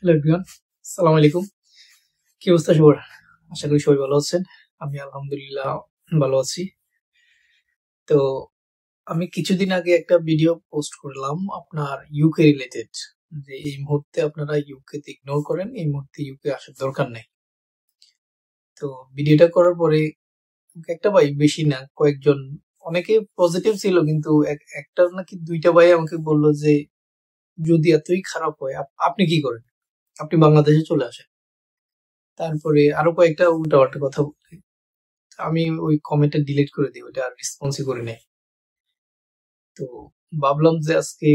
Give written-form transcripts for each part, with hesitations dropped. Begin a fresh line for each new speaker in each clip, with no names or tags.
Hello everyone, আসসালামু আলাইকুম। কি অবস্থা সবার? আশা করি সবাই ভালো আছেন। আমি আলহামদুলিল্লাহ ভালো আছি। তো আমি কিছুদিন আগে একটা ভিডিও পোস্ট করলাম আপনার ইউকে রিলেটেড, যে এই মুহূর্তে আপনারা ইউকে তে ইগনোর করেন, এই মুহূর্তে ইউকে আসার দরকার নেই। তো ভিডিওটা করার পরে একটা ভাই, বেশি না কয়েকজন, অনেকে পজিটিভ ছিল, কিন্তু একটা নাকি দুইটা ভাই আমাকে বললো যে যদি এতই খারাপ হয় আপনি কি করেন, আপনি বাংলাদেশে চলে আসেন। তারপরে আরো কয়েকটা উল্টাপাল্টা কথা বলে আমি ওই কমেন্টটা ডিলিট করে দিই, ওটা আর রেসপন্সই করি নাই। তো ভাবলাম যে আজকে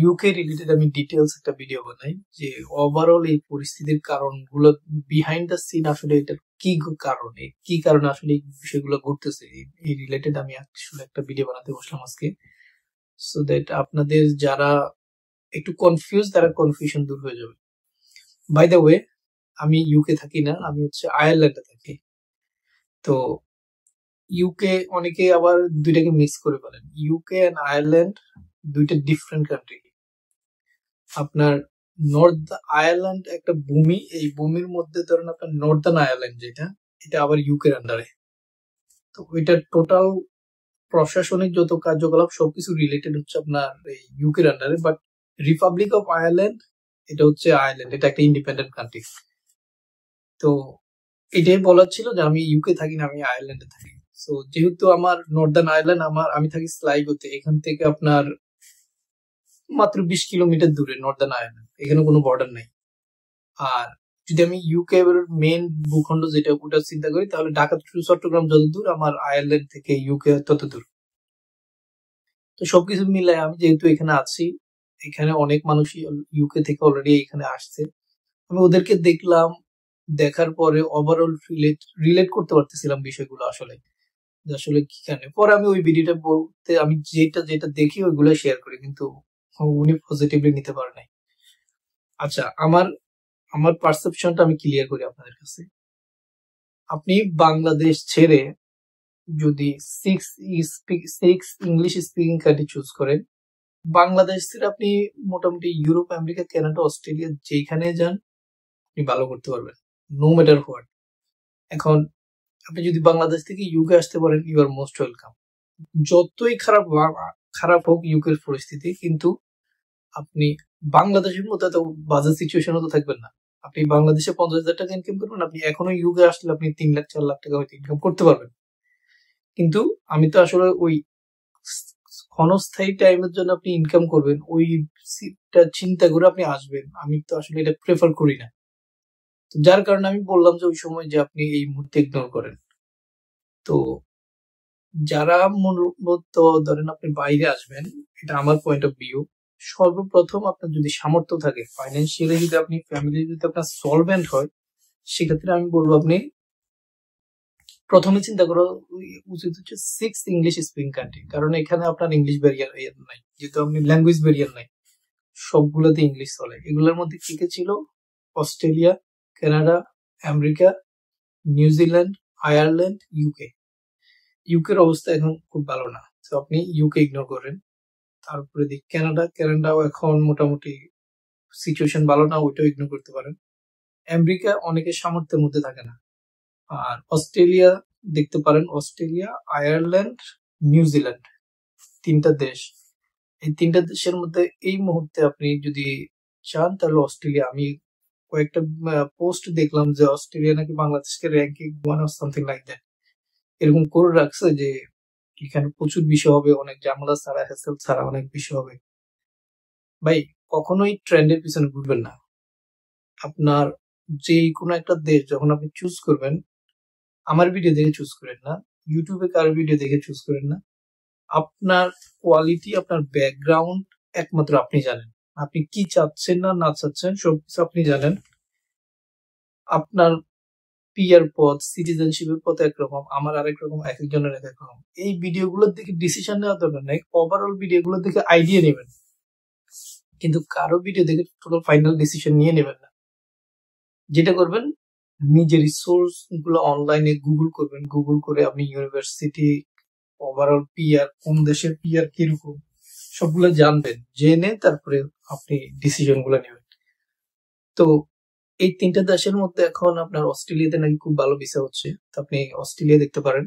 ইউকে রিলেটেড আমি ডিটেলস একটা ভিডিও বানাই, যে ওভারঅল এই পরিস্থিতির কারণগুলো, বিহাইন্ড দ্য সিন, আসলে এটার কি কারণে আসলে এই বিষয়গুলো ঘটতেছে, এই রিলেটেড আমি আসলে একটা ভিডিও বানাতে বসলাম আজকে, সো দ্যাট আপনাদের যারা একটু কনফিউজ, তারা কনফিউশন দূর হয়ে যাবে। বাই দ্য ওয়ে, আমি ইউকে থাকি না, আমি হচ্ছে আয়ারল্যান্ডে থাকি। তো ইউকে অনেকে আবার দুইটাকে মিক্স করে বলেন। ইউকে এন্ড আয়ারল্যান্ড দুইটা ডিফারেন্ট কান্ট্রি। আপনার নর্থ আয়ারল্যান্ড একটা ভূমি, এই ভূমির মধ্যে ধরেন আপনার নর্দার্ন আয়ারল্যান্ড যেটা, এটা আবার ইউকের আন্ডারে। তো ওইটার টোটাল প্রশাসনিক যত কার্যকলাপ সবকিছু রিলেটেড হচ্ছে আপনার এই ইউকের আন্ডারে, বাট রিপাবলিক অফ আয়ারল্যান্ড এটা হচ্ছে আয়ারল্যান্ড, এটা একটা ইন্ডিপেন্ডেন্ট কান্ট্রি। তো এটাই বলার ছিল যে আমি ইউকে থাকি না, আমি আয়ারল্যান্ডে থাকি। সো যেহেতু আমার নর্দার্ন আয়ারল্যান্ড, আমি থাকি স্লাইগোতে, এখান থেকে আপনার মাত্র 20 কিলোমিটার দূরে নর্দার্ন আয়ারল্যান্ড, এখানে কোনো বর্ডার নাই। আর যদি আমি ইউকে মেন ভূখণ্ড যেটা, ওটা চিন্তা করি, তাহলে ঢাকা টু চট্টগ্রাম যত দূর, আমার আয়ারল্যান্ড থেকে ইউকে তত দূর। তো সবকিছু মিলে আমি যেহেতু এখানে আছি, এখানে অনেক মানুষই ইউকে থেকে অলরেডি এখানে আসছে। আমি ওদেরকে দেখলাম, দেখার পরে ওভারঅল রিলেট করতে পারতেছিলাম বিষয়গুলো আসলে, যে আসলে কি কারণে। পরে আমি ওই ভিডিওটা বলতে, আমি যেটা যেটা দেখি ওইগুলো শেয়ার করি, কিন্তু উনি পজিটিভলি নিতে পারে নাই। আচ্ছা, আমার আমার পারসেপশনটা আমি ক্লিয়ার করি আপনাদের কাছে। আপনি বাংলাদেশ ছেড়ে যদি six English speaking country choose করেন, বাংলাদেশ ছেড়ে আপনি মোটামুটি ইউরোপ, আমেরিকা, কানাডা, অস্ট্রেলিয়া যেখানে যান আপনি ভালো করতে পারবেন, নো ম্যাটার হোয়াট। এখন আপনি যদি বাংলাদেশ থেকে ইউকে আসতে পারেন, ইউ আর মোস্ট ওয়েলকাম। যতই খারাপ হোক ইউকের পরিস্থিতি, কিন্তু আপনি বাংলাদেশের মতো এত বাজে সিচুয়েশনও তো থাকবেন না। আপনি বাংলাদেশে 50,000 টাকা ইনকাম করবেন, আপনি এখনো ইউকে আসলে আপনি 3 লাখ 4 লাখ টাকা হয়তো ইনকাম করতে পারবেন। কিন্তু আমি তো আসলে ওই ক্ষণস্থায়ী টাইমের জন্য আপনি ইনকাম করবেন, ওইটা চিন্তা করে আপনি আসবেন, আমি তো আসলে এটা প্রেফার করি না। যার কারণে আমি বললাম যে ওই সময় যে আপনি এই মুহূর্তে ইগনোর করেন। তো যারা মূলত ধরেন আপনি বাইরে আসবেন, এটা আমার পয়েন্ট অফ ভিউ, সর্বপ্রথম আপনার যদি সামর্থ্য থাকে ফাইন্যান্সিয়ালি, যদি আপনি ফ্যামিলি যদি আপনার সলভেন্ট হয়, সেক্ষেত্রে আমি বলবো আপনি প্রথমে চিন্তা করা উচিত হচ্ছে ইংলিশ স্পিকিং কান্ট্রি। কারণ এখানে আপনার ইংলিশ ব্যারিয়ার নাই, যেহেতু আপনি ল্যাঙ্গুয়েজ ব্যারিয়ার নাই, সবগুলোতে ইংলিশ চলে। এগুলোর মধ্যে কি কি ছিল? Australia, Canada, America, New Zealand, Ireland, ইউকের অবস্থা এখন খুব ভালো না, তো আপনি ইউকে ইগনোর করেন। তারপরে দিক কানাডাও এখন মোটামুটি সিচুয়েশন ভালো না, ওইটাও ইগনোর করতে পারেন। আমেরিকা অনেকের সামর্থ্যের মধ্যে থাকে না। আর অস্ট্রেলিয়া দেখতে পারেন, অস্ট্রেলিয়া, আয়ারল্যান্ড, নিউজিল্যান্ড, 3টা দেশ। এই 3টা দেশের মধ্যে এই মুহূর্তে আপনি যদি চান তাহলে অস্ট্রেলিয়া, আমি কয়েকটা পোস্ট দেখলাম যে অস্ট্রেলিয়া নাকি বাংলাদেশকে ranking 1 or something like that এরকম করে রাখছে, যে এখানে প্রচুর বিষয় হবে, অনেক ঝামেলা ছাড়া, হ্যাসেল ছাড়া অনেক বিষয় হবে। ভাই, কখনোই ট্রেন্ডের পিছনে ঘুরবেন না। আপনার যে কোনো একটা দেশ যখন আপনি চুজ করবেন, আমার ভিডিও দেখে চুজ করেন না, ইউটিউবে কার ভিডিও দেখে চুজ করেন না। আপনার কোয়ালিটি, আপনার ব্যাকগ্রাউন্ড একমাত্র আপনি জানেন। আপনি কি চাচ্ছেন না চাচ্ছেন সবকিছু আপনি জানেন। আপনার পিআর পথ, সিটিজেনশিপের পথ একরকম, আমার আরেক রকম, এক একজনের এক এক রকম। এই ভিডিওগুলোর দেখে ডিসিশন নেওয়ার দরকার নেই, ওভারঅল ভিডিওগুলো দেখে আইডিয়া নেবেন, কিন্তু কারো ভিডিও দেখে টোটাল ফাইনাল ডিসিশন নিয়ে নেবেন না। যেটা করবেন, নিজের রিসোর্স গুলো অনলাইনে গুগল করবেন, গুগল করে আপনি ইউনিভার্সিটি, ওভারঅল পিআর, কোন দেশের পিআর কিরকম, সবগুলো জানবেন, জেনে তারপরে আপনি ডিসিশন গুলো নেবেন। তো এই 3টা দেশের মধ্যে এখন আপনার অস্ট্রেলিয়াতে নাকি খুব ভালো ভিসা হচ্ছে, তো আপনি অস্ট্রেলিয়া দেখতে পারেন।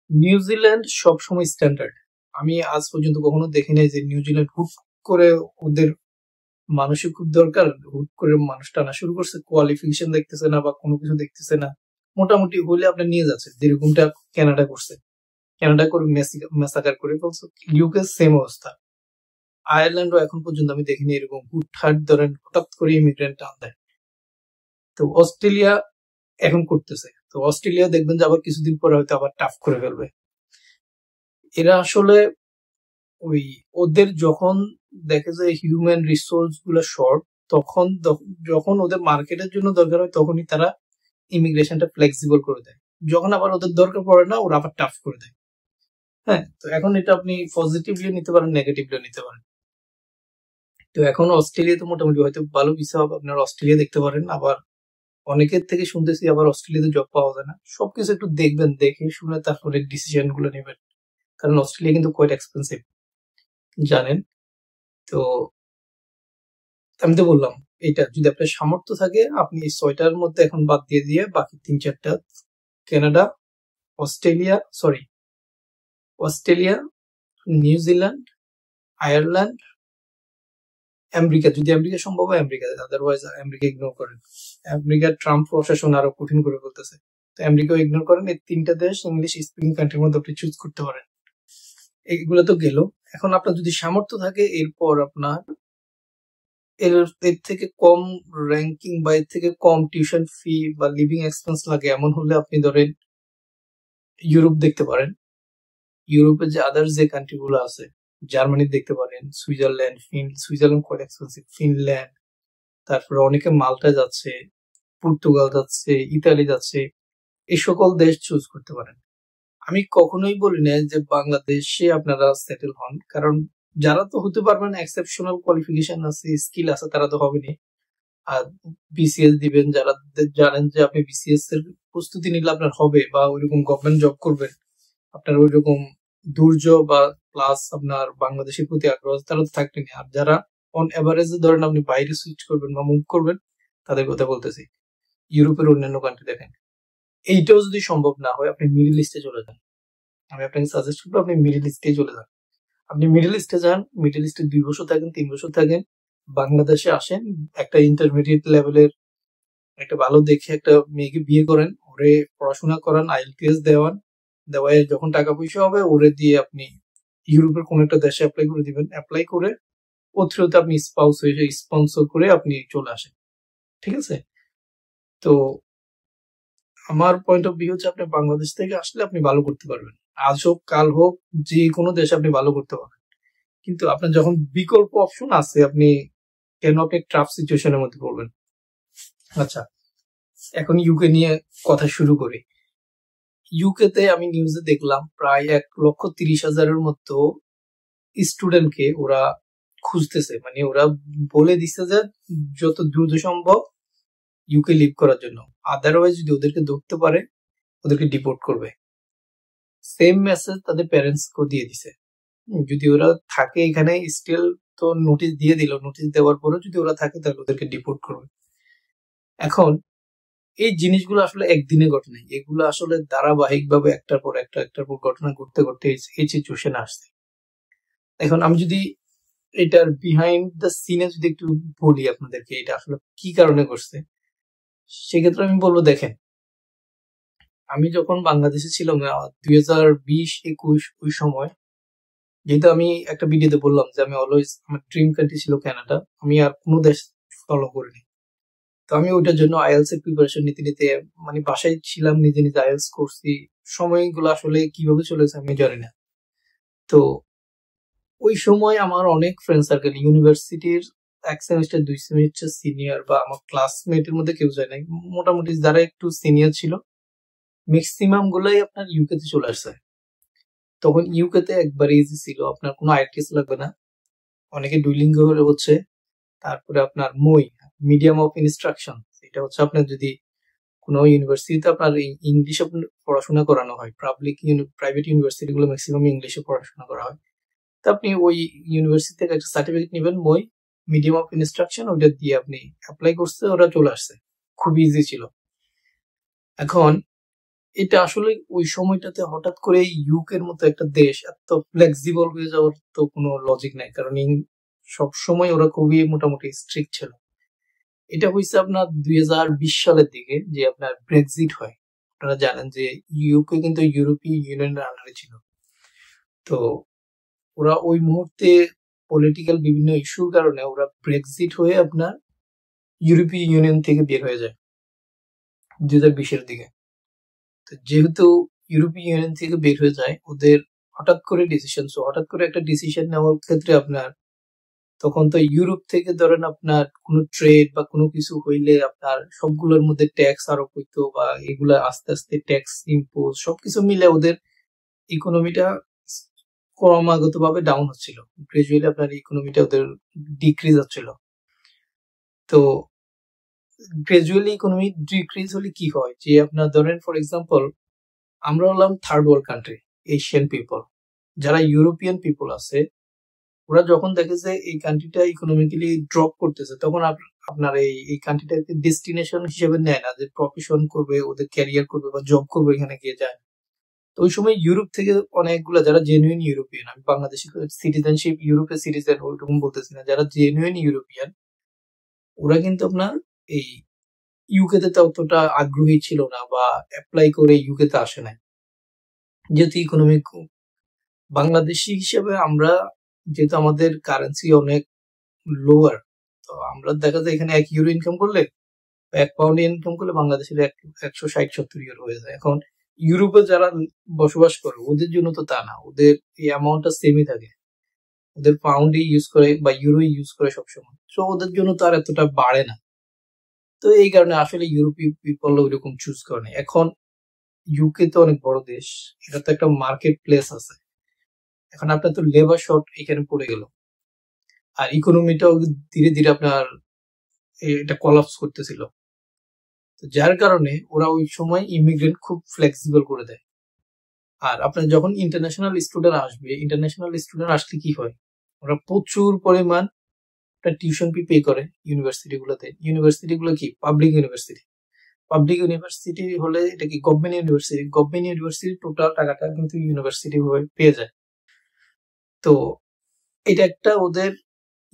নিউজিল্যান্ড সবসময় স্ট্যান্ডার্ড। আমি আজ পর্যন্ত কখনো দেখি নাই যে নিউজিল্যান্ড হুট করে ওদের মানুষের খুব দরকার, হুট করে মানুষ টানা শুরু করছে, কোয়ালিফিকেশন দেখতেছে না বা কোনো কিছু দেখতেছে না, মোটামুটি হলে আপনার নিয়ে যাচ্ছে, যেরকমটা কানাডা করছে। কানাডা করে মেসাকার করে ফেলছে। ইউকে সেম অবস্থা। আয়ারল্যান্ডও এখন পর্যন্ত আমি দেখিনি এরকম হুটহাট ধরেন হঠাৎ করে ইমিগ্রেন্ট টান দেয়। তো অস্ট্রেলিয়া এখন করতেছে, তো অস্ট্রেলিয়া দেখবেন যে আবার কিছুদিন পরে হয়তো আবার টাফ করে ফেলবে। এরা আসলে ওই ওদের যখন দেখে যে হিউম্যান রিসোর্স গুলো শর্ট, তখন যখন ওদের মার্কেটের জন্য দরকার হয় তখনই তারা ইমিগ্রেশনটা ফ্লেক্সিবল করে দেয়। যখন আবার ওদের দরকার পড়ে না, ওরা আবার টাফ করে দেয়। হ্যাঁ, তো এখন এটা আপনি পজিটিভলি নিতে পারেন, নেগেটিভলি নিতে পারেন। তো এখন অস্ট্রেলিয়াতে মোটামুটি হয়তো ভালো ভিসা হবে, আপনারা অস্ট্রেলিয়া দেখতে পারেন। আবার অনেকের থেকে শুনতেছি আবার অস্ট্রেলিয়াতে জব পাওয়া যায় না। সবকিছু একটু দেখবেন, দেখে শুনে তারপরে ডিসিশন গুলো নেবেন, কারণ অস্ট্রেলিয়া কিন্তু কোয়াইট এক্সপেন্সিভ জানেন। তো আমি তো বললাম, এটা যদি আপনার সামর্থ্য থাকে আপনি এই 6টার মধ্যে এখন বাদ দিয়ে বাকি 3-4টা Canada, Australia, New Zealand, Ireland, America, যদি আমেরিকা সম্ভব হয় আমেরিকা, আদারওয়াইজ আমেরিকা ইগনোর করেন। আমেরিকার ট্রাম্প প্রশাসন আরো কঠিন করে বলতেছে, তো আমেরিকাও ইগনোর করেন। এই 3টা দেশ ইংলিশ স্পিকিং কান্ট্রির মধ্যে আপনি চুজ করতে পারেন। এইগুলো তো গেল। এখন আপনার যদি সামর্থ্য থাকে, এরপর আপনার এর এর থেকে কম র্যাঙ্কিং বা এর থেকে কম টিউশন ফি বা লিভিং এক্সপেন্স লাগে এমন হলে আপনি ধরেন ইউরোপ দেখতে পারেন। ইউরোপে যে আদার্স যে কান্ট্রি গুলো আছে, জার্মানি দেখতে পারেন, সুইজারল্যান্ড কোয়াইট এক্সপেন্সিভ, ফিনল্যান্ড, তারপরে অনেকে মাল্টা যাচ্ছে, পর্তুগাল যাচ্ছে, ইতালি যাচ্ছে, এই সকল দেশ চুজ করতে পারেন। আমি কখনোই বলি না যে বাংলাদেশে আপনারা সেটেল হন, কারণ যারা তো হতে পারবেন, এক্সেপশনাল কোয়ালিফিকেশন আছে, স্কিল আছে, তারা তো হবেনি। আর বিসিএস দিবেন, যারা জানেন যে আপনি বিসিএস এর প্রস্তুতি নিলে আপনার হবে, বা ওইরকম গভর্নমেন্ট জব করবেন, আপনার ওইরকম ধৈর্য বা প্লাস আপনার বাংলাদেশের প্রতি আগ্রহ, তারা তো থাকবেনি। আর যারা অন এভারেজ ধরেন আপনি বাইরে সুইচ করবেন বা মুভ করবেন, তাদের কথা বলতেছি। ইউরোপের অন্যান্য কান্ট্রি দেখেন, এইটাও যদি সম্ভব না হয় আপনি মিডল ইস্টে চলে যান। আমি আপনাকে সাজেস্ট করবো আপনি মিডল ইস্টে চলে যান। আপনি মিডল ইস্টে যান, মিডল ইস্টে 2 বছর থাকেন, 3 বছর থাকেন, বাংলাদেশে আসেন, একটা ইন্টারমিডিয়েট লেভেলের একটা ভালো দেখে একটা মেয়েকে বিয়ে করেন, ওরে পড়াশোনা করান, আইএলটিএস দেওয়ায় যখন টাকা পয়সা হবে ওরে দিয়ে আপনি ইউরোপের কোন একটা দেশে অ্যাপ্লাই করে দিবেন। অ্যাপ্লাই করে ও থ্রুতে আপনি স্পাউস হয়ে স্পন্সর করে আপনি চলে আসেন। ঠিক আছে? তো আমার পয়েন্ট অফ ভিউ হচ্ছে আপনি বাংলাদেশ থেকে আসলে আপনি ভালো করতে পারবেন। আজ হোক কাল হোক, যে কোনো দেশে আপনি ভালো করতে পারবেন। কিন্তু আপনার যখন বিকল্প অপশন আছে, আপনি কেন আপনি টাফ সিচুয়েশনের মধ্যে পড়বেন? আচ্ছা, এখন ইউকে নিয়ে কথা শুরু করি। ইউকেতে আমি নিউজে দেখলাম প্রায় 1,30,000-এর মতো স্টুডেন্টকে ওরা খুঁজতেছে, মানে ওরা বলে দিচ্ছে যে যত দ্রুত সম্ভব ইউকে লিভ করার জন্য, আদারওয়াইজ যদি ওদেরকে ধরতে পারে ওদেরকে ডিপোর্ট করবে। সেম মেসেজ তাদের প্যারেন্টস কেও দিয়ে দিছে। যদি ওরা থাকে এখানে স্টিল, তো নোটিশ দিয়ে দিল, নোটিশ দেওয়ার পরেও যদি ওরা থাকে তাহলে ওদেরকে ডিপোর্ট করবে। এখন এই জিনিসগুলো আসলে একদিনে ঘটে নাই, এগুলো আসলে ধারাবাহিক ভাবে একটার পর ঘটনা ঘটতে ঘটতে এই সিচুয়েশন আসছে। এখন আমি যদি এটার বিহাইন্ড দ্য সিনে যদি একটু বলি আপনাদেরকে, এটা আসলে কি কারণে ঘটছে, সেক্ষেত্রে আমি বলবো, দেখেন, আমি যখন বাংলাদেশে ছিলাম 2020-21 ওই সময়, যেহেতু আমি একটা ভিডিওতে বললাম যে আমি অলওয়েজ, আমার ড্রিম কান্ট্রি ছিল কানাডা, আমি আর কোনো দেশ ফলো করিনি। তো আমি ওইটার জন্য আইএলস এর প্রিপারেশন নিতে মানে বাসায় ছিলাম, নিজে নিজে আইএলস করছি। সময়গুলো আসলে কিভাবে চলেছে আমি জানি না। তো ওই সময় আমার অনেক ফ্রেন্ড সার্কেল ইউনিভার্সিটির 1 সেমিস্টার 2 সেমিস্টার সিনিয়র বা আমার ক্লাসমেটের মধ্যে কেউ যায় নাই, মোটামুটি যারা একটু সিনিয়র ছিল ম্যাক্সিমাম গুলাই আপনার ইউকেতে চলে আসছে। তখন ইউকেতে একবার ইজি ছিল, আপনার কোনো আইএলটিএস লাগবে না, অনেকে ডুইলিঙ্গো হচ্ছে। তারপরে আপনার মিডিয়াম অফ ইনস্ট্রাকশন, এটা হচ্ছে আপনার যদি কোনো ইউনিভার্সিটিতে আপনার ইংলিশে পড়াশোনা করানো হয়, প্রাইভেট ইউনিভার্সিটি গুলো ম্যাক্সিমাম ইংলিশে পড়াশোনা করা হয়, তো আপনি ওই ইউনিভার্সিটি থেকে একটা সার্টিফিকেট নেবেন, মিডিয়াম অফ ইনস্ট্রাকশন, ওইটা দিয়ে আপনি অ্যাপ্লাই করছে, ওরা চলে আসছে। খুব ইজি ছিল। এখন এটা আসলে ওই সময়টাতে হঠাৎ করে ইউকের মতো একটা দেশ এত ফ্লেক্সিবল হয়ে যাওয়ার তো কোনো লজিক নাই, কারণ সব সময় ওরা খুবই মোটামুটি স্ট্রিক্ট ছিল। এটা হয়েছে আপনার 2020 সালের দিকে, যে আপনার ব্রেক্সিট হয়। আপনারা জানেন যে ইউকে কিন্তু ইউরোপীয় ইউনিয়নের আন্ডারে ছিল। তো ওরা ওই মুহূর্তে পলিটিক্যাল বিভিন্ন ইস্যুর কারণে ওরা ব্রেক্সিট হয়ে আপনার ইউরোপীয় ইউনিয়ন থেকে বের হয়ে যায় 2020-এর দিকে। তো যেহেতু ইউরোপীয় ইউনিয়ন থেকে বের হয়ে যায়, ওদের হঠাৎ করে একটা ডিসিশন নেওয়ার ক্ষেত্রে আপনার তখন তো ইউরোপ থেকে ধরেন আপনার কোনো ট্রেড বা কোনো কিছু হইলে আপনার সবগুলোর মধ্যে ট্যাক্স আরোপ হইতো, বা এগুলা আস্তে আস্তে ট্যাক্স ইম্পোজ সবকিছু মিলে ওদের ইকোনমিটা ক্রমাগত ভাবে ডাউন হচ্ছিল। গ্রাজুয়ালি আপনার ইকোনমিটা ওদের ডিক্রিজ হচ্ছিল। তো গ্রাজুয়ালি ইকোনমি ডিক্রিজ হলে কি হয়, যে আপনার ধরেন ফর এক্সাম্পল আমরা হলাম third world country, Asian people, যারা ইউরোপিয়ান পিপল আছে, ওরা যখন দেখে যে এই কান্ট্রিটা ইকোনমিক্যালি ড্রপ করতেছে, তখন আপনার এই কান্ট্রিটাকে ডেস্টিনেশন হিসেবে নেয় না, যে প্রফেশন করবে, ওদের ক্যারিয়ার করবে বা জব করবে, এখানে গিয়ে যায়। তো ওই সময় ইউরোপ থেকে অনেকগুলা, যারা জেনুইন ইউরোপিয়ান, আমি বাংলাদেশি সিটিজেনশিপ ইউরোপের সিটিজেন ওইরকম বলতেছি না, যারা জেনুইন ইউরোপিয়ান, ওরা কিন্তু আপনার এই ইউকেতে তো অতটা আগ্রহী ছিল না, বা অ্যাপ্লাই করে ইউকেতে আসে নাই, যেহেতু ইকোনমিক বাংলাদেশি হিসেবে আমরা, যেহেতু আমাদের কারেন্সি অনেক লোয়ার, তো আমরা দেখা যায় এখানে 1 ইউরো ইনকাম করলে, 1 পাউন্ড ইনকাম করলে বাংলাদেশের 160-170 ইউরো হয়ে যায়। এখন ইউরোপে যারা বসবাস করে ওদের জন্য তো তা না, ওদের এই অ্যামাউন্টটা সেমই থাকে, ওদের পাউন্ডই ইউজ করে বা ইউরো ইউজ করে সবসময়, তো ওদের জন্য তো আর এতটা বাড়ে না। তো এই কারণে আসলে ইউরোপীয় পিপল ওইরকম চুজ করে না। এখন ইউকে তো অনেক বড় দেশ, এটা তো একটা মার্কেট প্লেস আছে। এখন আপনার তো লেবার শর্ট এখানে পড়ে গেল, আর ইকোনমিটাও ধীরে ধীরে আপনার এটা কলাপস করতেছিল। তো যার কারণে ওরা ওই সময় ইমিগ্রেন্ট খুব ফ্লেক্সিবল করে দেয়। আর আপনার যখন ইন্টারন্যাশনাল স্টুডেন্ট আসলে কি হয়, ওরা প্রচুর পরিমাণ টিউশন পে করে ইউনিভার্সিটি গুলো কি পাবলিক ইউনিভার্সিটি হলে এটা কি গভর্নমেন্ট ইউনিভার্সিটি টোটাল টাকাটা কিন্তু ইউনিভার্সিটি পেয়ে যায়। তো এটা একটা ওদের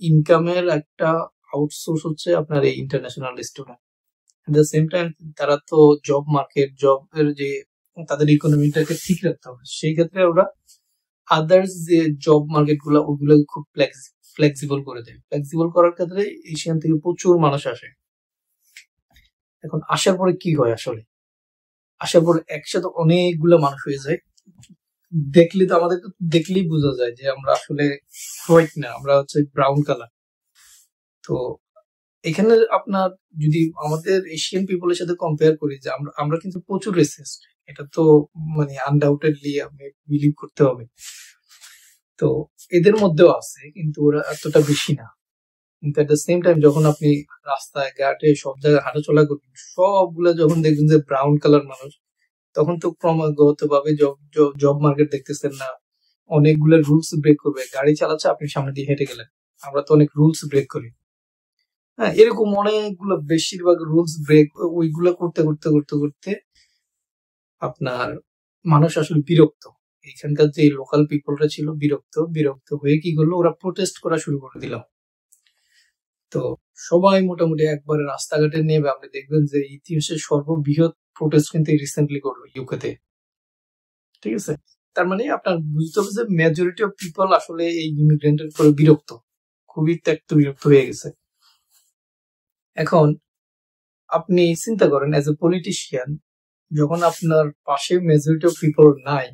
ইনকামের একটা আউটসোর্স হচ্ছে আপনার এই international student. At the same time তারা তো জবের যে তাদের ইকোনমিটাকে ঠিক রাখতে হবে, সেই ক্ষেত্রে ওরা আদার্স যে জব মার্কেট গুলো ওগুলো খুব ফ্লেক্সিবল করে দেয়। ফ্লেক্সিবল করার ক্ষেত্রে এশিয়ান থেকে প্রচুর মানুষ আসে। এখন আসার পরে কি হয়, আসলে আসার পরে একসাথে অনেকগুলো মানুষ হয়ে যায়। দেখলে তো আমাদের দেখলেই বোঝা যায় যে আমরা আসলে হোয়াইট না, আমরা হচ্ছে ব্রাউন কালার। তো এখানে আপনার যদি আমাদের এশিয়ান পিপলের সাথে কম্পেয়ার করি, যে আমরা কিন্তু প্রচুর রেসিস্ট, এটা তো মানে আনডাউটেডলি আমি বিলিভ করতে হবে। তো এদের মধ্যেও আছে, কিন্তু ওরা এতটা বেশি না। কিন্তু এট দ্য সেম টাইম যখন আপনি রাস্তায় ঘাটে সব জায়গায় হাঁটাচলা করবেন, সবগুলা যখন দেখবেন যে ব্রাউন কালার মানুষ, তখন তো ক্রমাগত ভাবে জব মার্কেট দেখতেছেন না, অনেকগুলো রুলস ব্রেক করবে। গাড়ি চালাচ্ছে, আপনি সামনে দিয়ে হেঁটে গেলেন, আমরা তো অনেক রুলস ব্রেক করি। হ্যাঁ, এরকম অনেকগুলো বেশিরভাগ রুলস ব্রেক, ওইগুলো করতে করতে করতে করতে আপনার মানুষ আসলে বিরক্ত। এখানকার যে লোকাল পিপলরা ছিল বিরক্ত হয়ে কি করলো, ওরা প্রোটেস্ট করা শুরু করে দিল। তো সবাই মোটামুটি একবারে রাস্তাঘাটে নেমে, আপনি দেখবেন যে ইতিহাসের সর্ববৃহৎ প্রোটেস্ট কিন্তু রিসেন্টলি করলো ইউকেতে। ঠিক আছে, তার মানে আপনার বুঝতে হবে যে মেজরিটি অফ পিপল আসলে এই ইমিগ্রেন্টের উপরে বিরক্ত, খুবই বিরক্ত হয়ে গেছে। এখন আপনি চিন্তা করেন, এজ এ পলিটিশিয়ান, যখন আপনার পাশে মেজরিটি অফ পিপল নাই,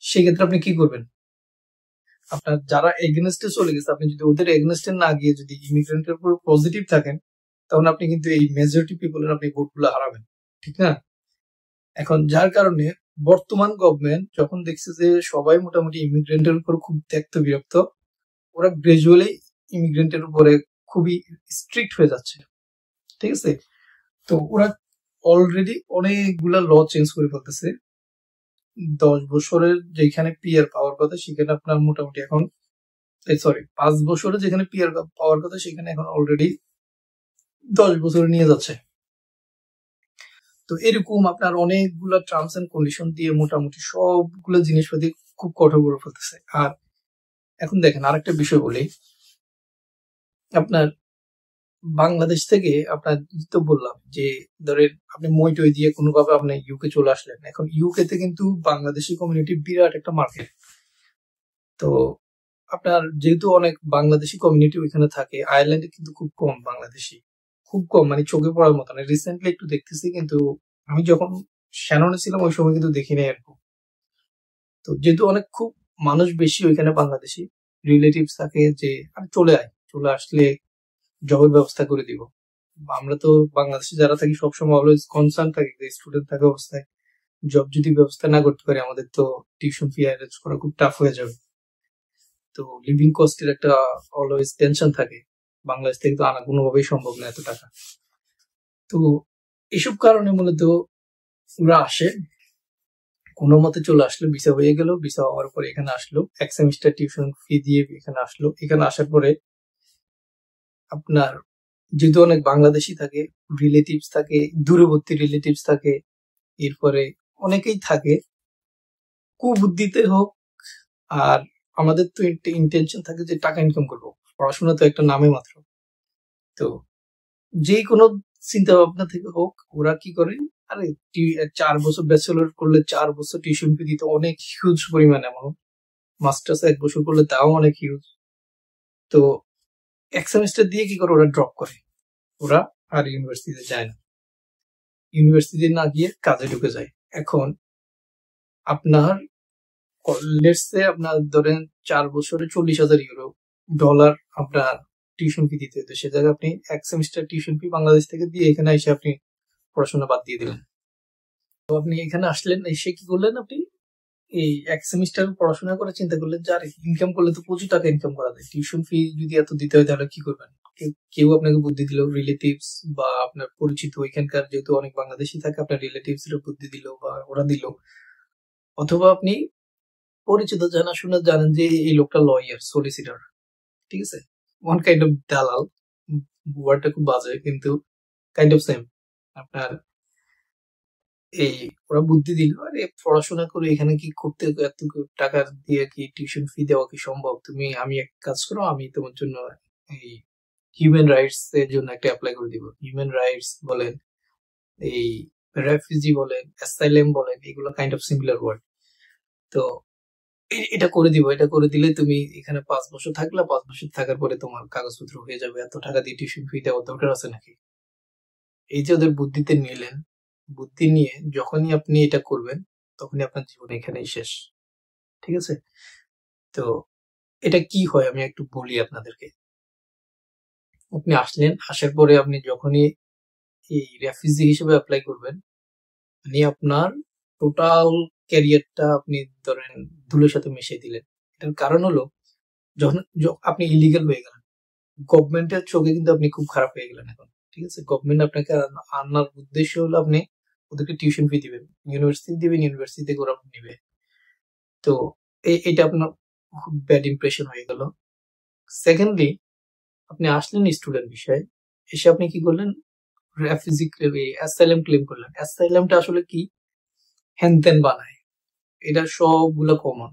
সেক্ষেত্রে আপনি কি করবেন? আপনার যারা এগেনস্টে চলে গেছে, আপনি যদি ওদের এগেনস্টে না গিয়ে যদি ইমিগ্রেন্টের উপর পজিটিভ থাকেন, তখন আপনি কিন্তু এই মেজরিটি পিপলের আপনি ভোটগুলো হারাবেন, ঠিক না? এখন যার কারণে বর্তমান গভর্নমেন্ট যখন দেখছে যে সবাই মোটামুটি ইমিগ্রেন্টের উপর খুব বিরক্ত, ওরা গ্রাজুয়ালি ইমিগ্রেন্টের উপরে খুবই স্ট্রিক্ট হয়ে যাচ্ছে। ঠিক আছে, তো ওরা অলরেডি অনেকগুলা ল চেঞ্জ করে ফেলতেছে। 10 বছরের যেখানে পিআর পাওয়ার কথা, সেখানে আপনার মোটামুটি এখন 5 বছরে যেখানে পিআর পাওয়ার কথা, সেখানে এখন অলরেডি 10 বছরে নিয়ে যাচ্ছে। তো এরকম আপনার অনেকগুলো টার্মস এন্ড কন্ডিশন দিয়ে মোটামুটি সবগুলো জিনিসপাতি খুব কঠোর করে ফেলতেছে। আর এখন দেখেন আরেকটা বিষয় বলি, আপনার বাংলাদেশ থেকে আপনার তো বললাম যে ধরেন আপনি মই টই দিয়ে কোনোভাবে আপনি ইউকে চলে আসলেন, এখন ইউকে তে কিন্তু বাংলাদেশি কমিউনিটি বিরাট একটা মার্কেট। তো আপনার যেহেতু অনেক বাংলাদেশি কমিউনিটি ওইখানে থাকে, আয়ারল্যান্ডে কিন্তু খুব কম বাংলাদেশি, খুব কম, মানে চোখে পড়ার মতো না। রিসেন্টলি একটু দেখতেছি, কিন্তু আমি যখন শ্যাননে ছিলাম ওই সময় কিন্তু দেখিনি এরকম। তো যেহেতু অনেক খুব মানুষ বেশি ওইখানে বাংলাদেশি রিলেটিভস থাকে, যে আমি চলে আসলে জবের ব্যবস্থা করে দিব। আমরা তো বাংলাদেশে যারা থাকি সবসময় অলওয়েজ কনসার্ন থাকি যে স্টুডেন্ট থাকা অবস্থায় জব যদি ব্যবস্থা না করতে পারি আমাদের তো টিউশন ফি অ্যারেঞ্জ করা খুব টাফ হয়ে যাবে। তো লিভিং কস্টের একটা অলওয়েজ টেনশন থাকে, বাংলাদেশ থেকে তো আনা কোনোভাবেই সম্ভব না এত টাকা। তো এসব কারণে মূলত ওরা আসে, কোনো মতে চলে আসলো, ভিসা হয়ে গেল, ভিসা হওয়ার পরে এখানে আসলো, এক সেমিস্টার টিউশন ফি দিয়ে এখানে আসলো। এখানে আসার পরে আপনার যেহেতু অনেক বাংলাদেশি থাকে, রিলেটিভস থাকে, দূরবর্তী রিলেটিভস থাকে, এরপরে অনেকেই থাকে, কুবুদ্ধিতে হোক। আর আমাদের তো একটা ইন্টেনশন থাকে যে টাকা ইনকাম করবো, পড়াশোনা তো একটা নামে মাত্র। তো যে কোনো চিন্তা ভাবনা থেকে হোক, ওরা কি করে, আরে 4 বছর ব্যাচেলর করলে 4 বছর টিউশন ফি দিতে অনেক হিউজ পরিমাণ অ্যামাউন্ট, মাস্টার্স 1 বছর করলে তাও অনেক হিউজ। তো এক সেমিস্টার দিয়ে কি করে ওরা ড্রপ করে, ওরা আর ইউনিভার্সিটিতে যায় না, ইউনিভার্সিটি না গিয়ে কাজে ঢুকে যায়। এখন আপনার লেটসে আপনার ধরেন 4 বছরে 40,000 ইউরো ডলার আপনার টিউশন ফি দিতে হতো, সে জায়গায় আপনি এক সেমিস্টার টিউশন ফি বাংলাদেশ থেকে দিয়ে এখানে এসে আপনি পড়াশোনা বাদ দিয়ে দিলেন। তো আপনি এখানে আসলেন, এসে কি করলেন, আপনি এই এক সেমিস্টার পড়াশোনা করে চিন্তা করলেন যে আরে ইনকাম করলে তো প্রচুর টাকা ইনকাম করা যায়, টিউশন ফি যদি এত দিতে হয় তাহলে কি করবেন। কেউ আপনাকে বুদ্ধি দিল, রিলেটিভস বা আপনার পরিচিত ওইখানকার যেহেতু অনেক বাংলাদেশি থাকে, আপনার রিলেটিভস এর বুদ্ধি দিল বা ওরা দিল, অথবা আপনি পরিচিত জানাশোনা জানেন যে এই লোকটা লয়ার, সলিসিটর, ঠিক আছে, ওয়ান কাইন্ড অফ দালাল। ওয়ার্ডটা খুব বাজে কিন্তু কাইন্ড অফ সেম। আপনার এই ওরা বুদ্ধি দিল, আরে পড়াশোনা করে এখানে কি করতে, এত টাকা দিয়ে কি টিউশন ফি দেওয়া কি সম্ভব, আমি এক কাজ করো, আমি তোমার জন্য এই হিউম্যান রাইটস এর জন্য একটা অ্যাপ্লাই করে দিব। হিউম্যান রাইটস বলেন, এই রেফিউজি বলেন, অ্যাসাইলেম বলেন, এগুলো কাইন্ড অফ সিমিলার ওয়ার্ড। তো এটা করে দিব, এটা করে দিলে তুমি এখানে 5 বছর থাকলে, 5 বছর থাকার পরে তোমার কাগজপত্র হয়ে যাবে, এত টাকা দিয়ে টিউশন ফি দেওয়া দরকার আছে নাকি। এই যে ওদের বুদ্ধিতে নিলেন, বুদ্ধি নিয়ে যখনই আপনি এটা করবেন তখনই আপনার জীবন এখানেই শেষ, ঠিক আছে। তো এটা কি হয় আমি একটু বলি আপনাদেরকে। আপনি আসলেন, আসার পরে আপনি যখনই এই রেফিউজি হিসেবে অ্যাপ্লাই করবেন, মানে আপনার টোটাল ক্যারিয়ারটা আপনি ধরেন ধুলোর সাথে মিশিয়ে দিলেন। এটার কারণ হলো যখন আপনি ইলিগাল হয়ে গেলেন, গভর্নমেন্টের চোখে কিন্তু আপনি খুব খারাপ হয়ে গেলেন এখন, ঠিক আছে। গভর্নমেন্ট আপনাকে আনার উদ্দেশ্য হলো আপনি ওদেরকে টিউশন ফি দিবেন, ইউনিভার্সিটি দিবেন, ইউনিভার্সিটি থেকে ওরা নিবে। তো এটা আপনার খুব ব্যাড ইমপ্রেশন হয়ে গেল। সেকেন্ডলি, আপনি আসলেন স্টুডেন্ট বিষয়ে, এসে আপনি কি করলেন, রেফিউজি অ্যাসাইলাম ক্লেম করলেন। অ্যাসাইলামটা আসলে কি, হ্যান বানায়, এটা সবগুলো কমন।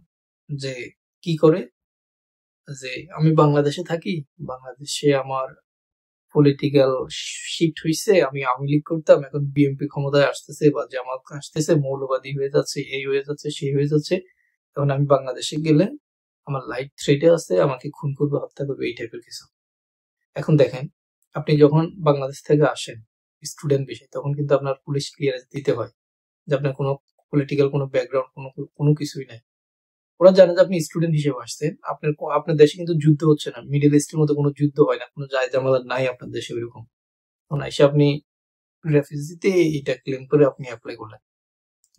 যে কি করে, যে আমি বাংলাদেশে থাকি, বাংলাদেশে আমার পলিটিক্যাল শিফট হয়েছে, আমি আওয়ামী লীগ করতাম, এখন বিএনপি ক্ষমতায় আসতেছে বা জামাত আসতেছে, মৌলবাদী হয়ে যাচ্ছে, এই হয়ে যাচ্ছে, সেই হয়ে যাচ্ছে, এখন আমি বাংলাদেশে গেলে আমার লাইফ থ্রেটে আছে, আমাকে খুন করবে, হত্যা করবে, এই টাইপের কিছু। এখন দেখেন, আপনি যখন বাংলাদেশ থেকে আসেন স্টুডেন্ট বিষয়, তখন কিন্তু আপনার পুলিশ ক্লিয়ারেন্স দিতে হয় যে আপনার কোনো পলিটিক্যাল কোনো ব্যাকগ্রাউন্ড কোনো কিছুই নাই। ওরা জানে যে আপনি স্টুডেন্ট হিসেবে আসছেন, আপনার দেশে কিন্তু যুদ্ধ হচ্ছে না, মিডল ইস্টের মতো কোনো যুদ্ধ হয় না, কোনো জায়জামালা নাই আপনার দেশে ওইরকম। তখন এসে আপনি রেফিউজিতে এটা ক্লেম করে আপনি অ্যাপ্লাই করলেন।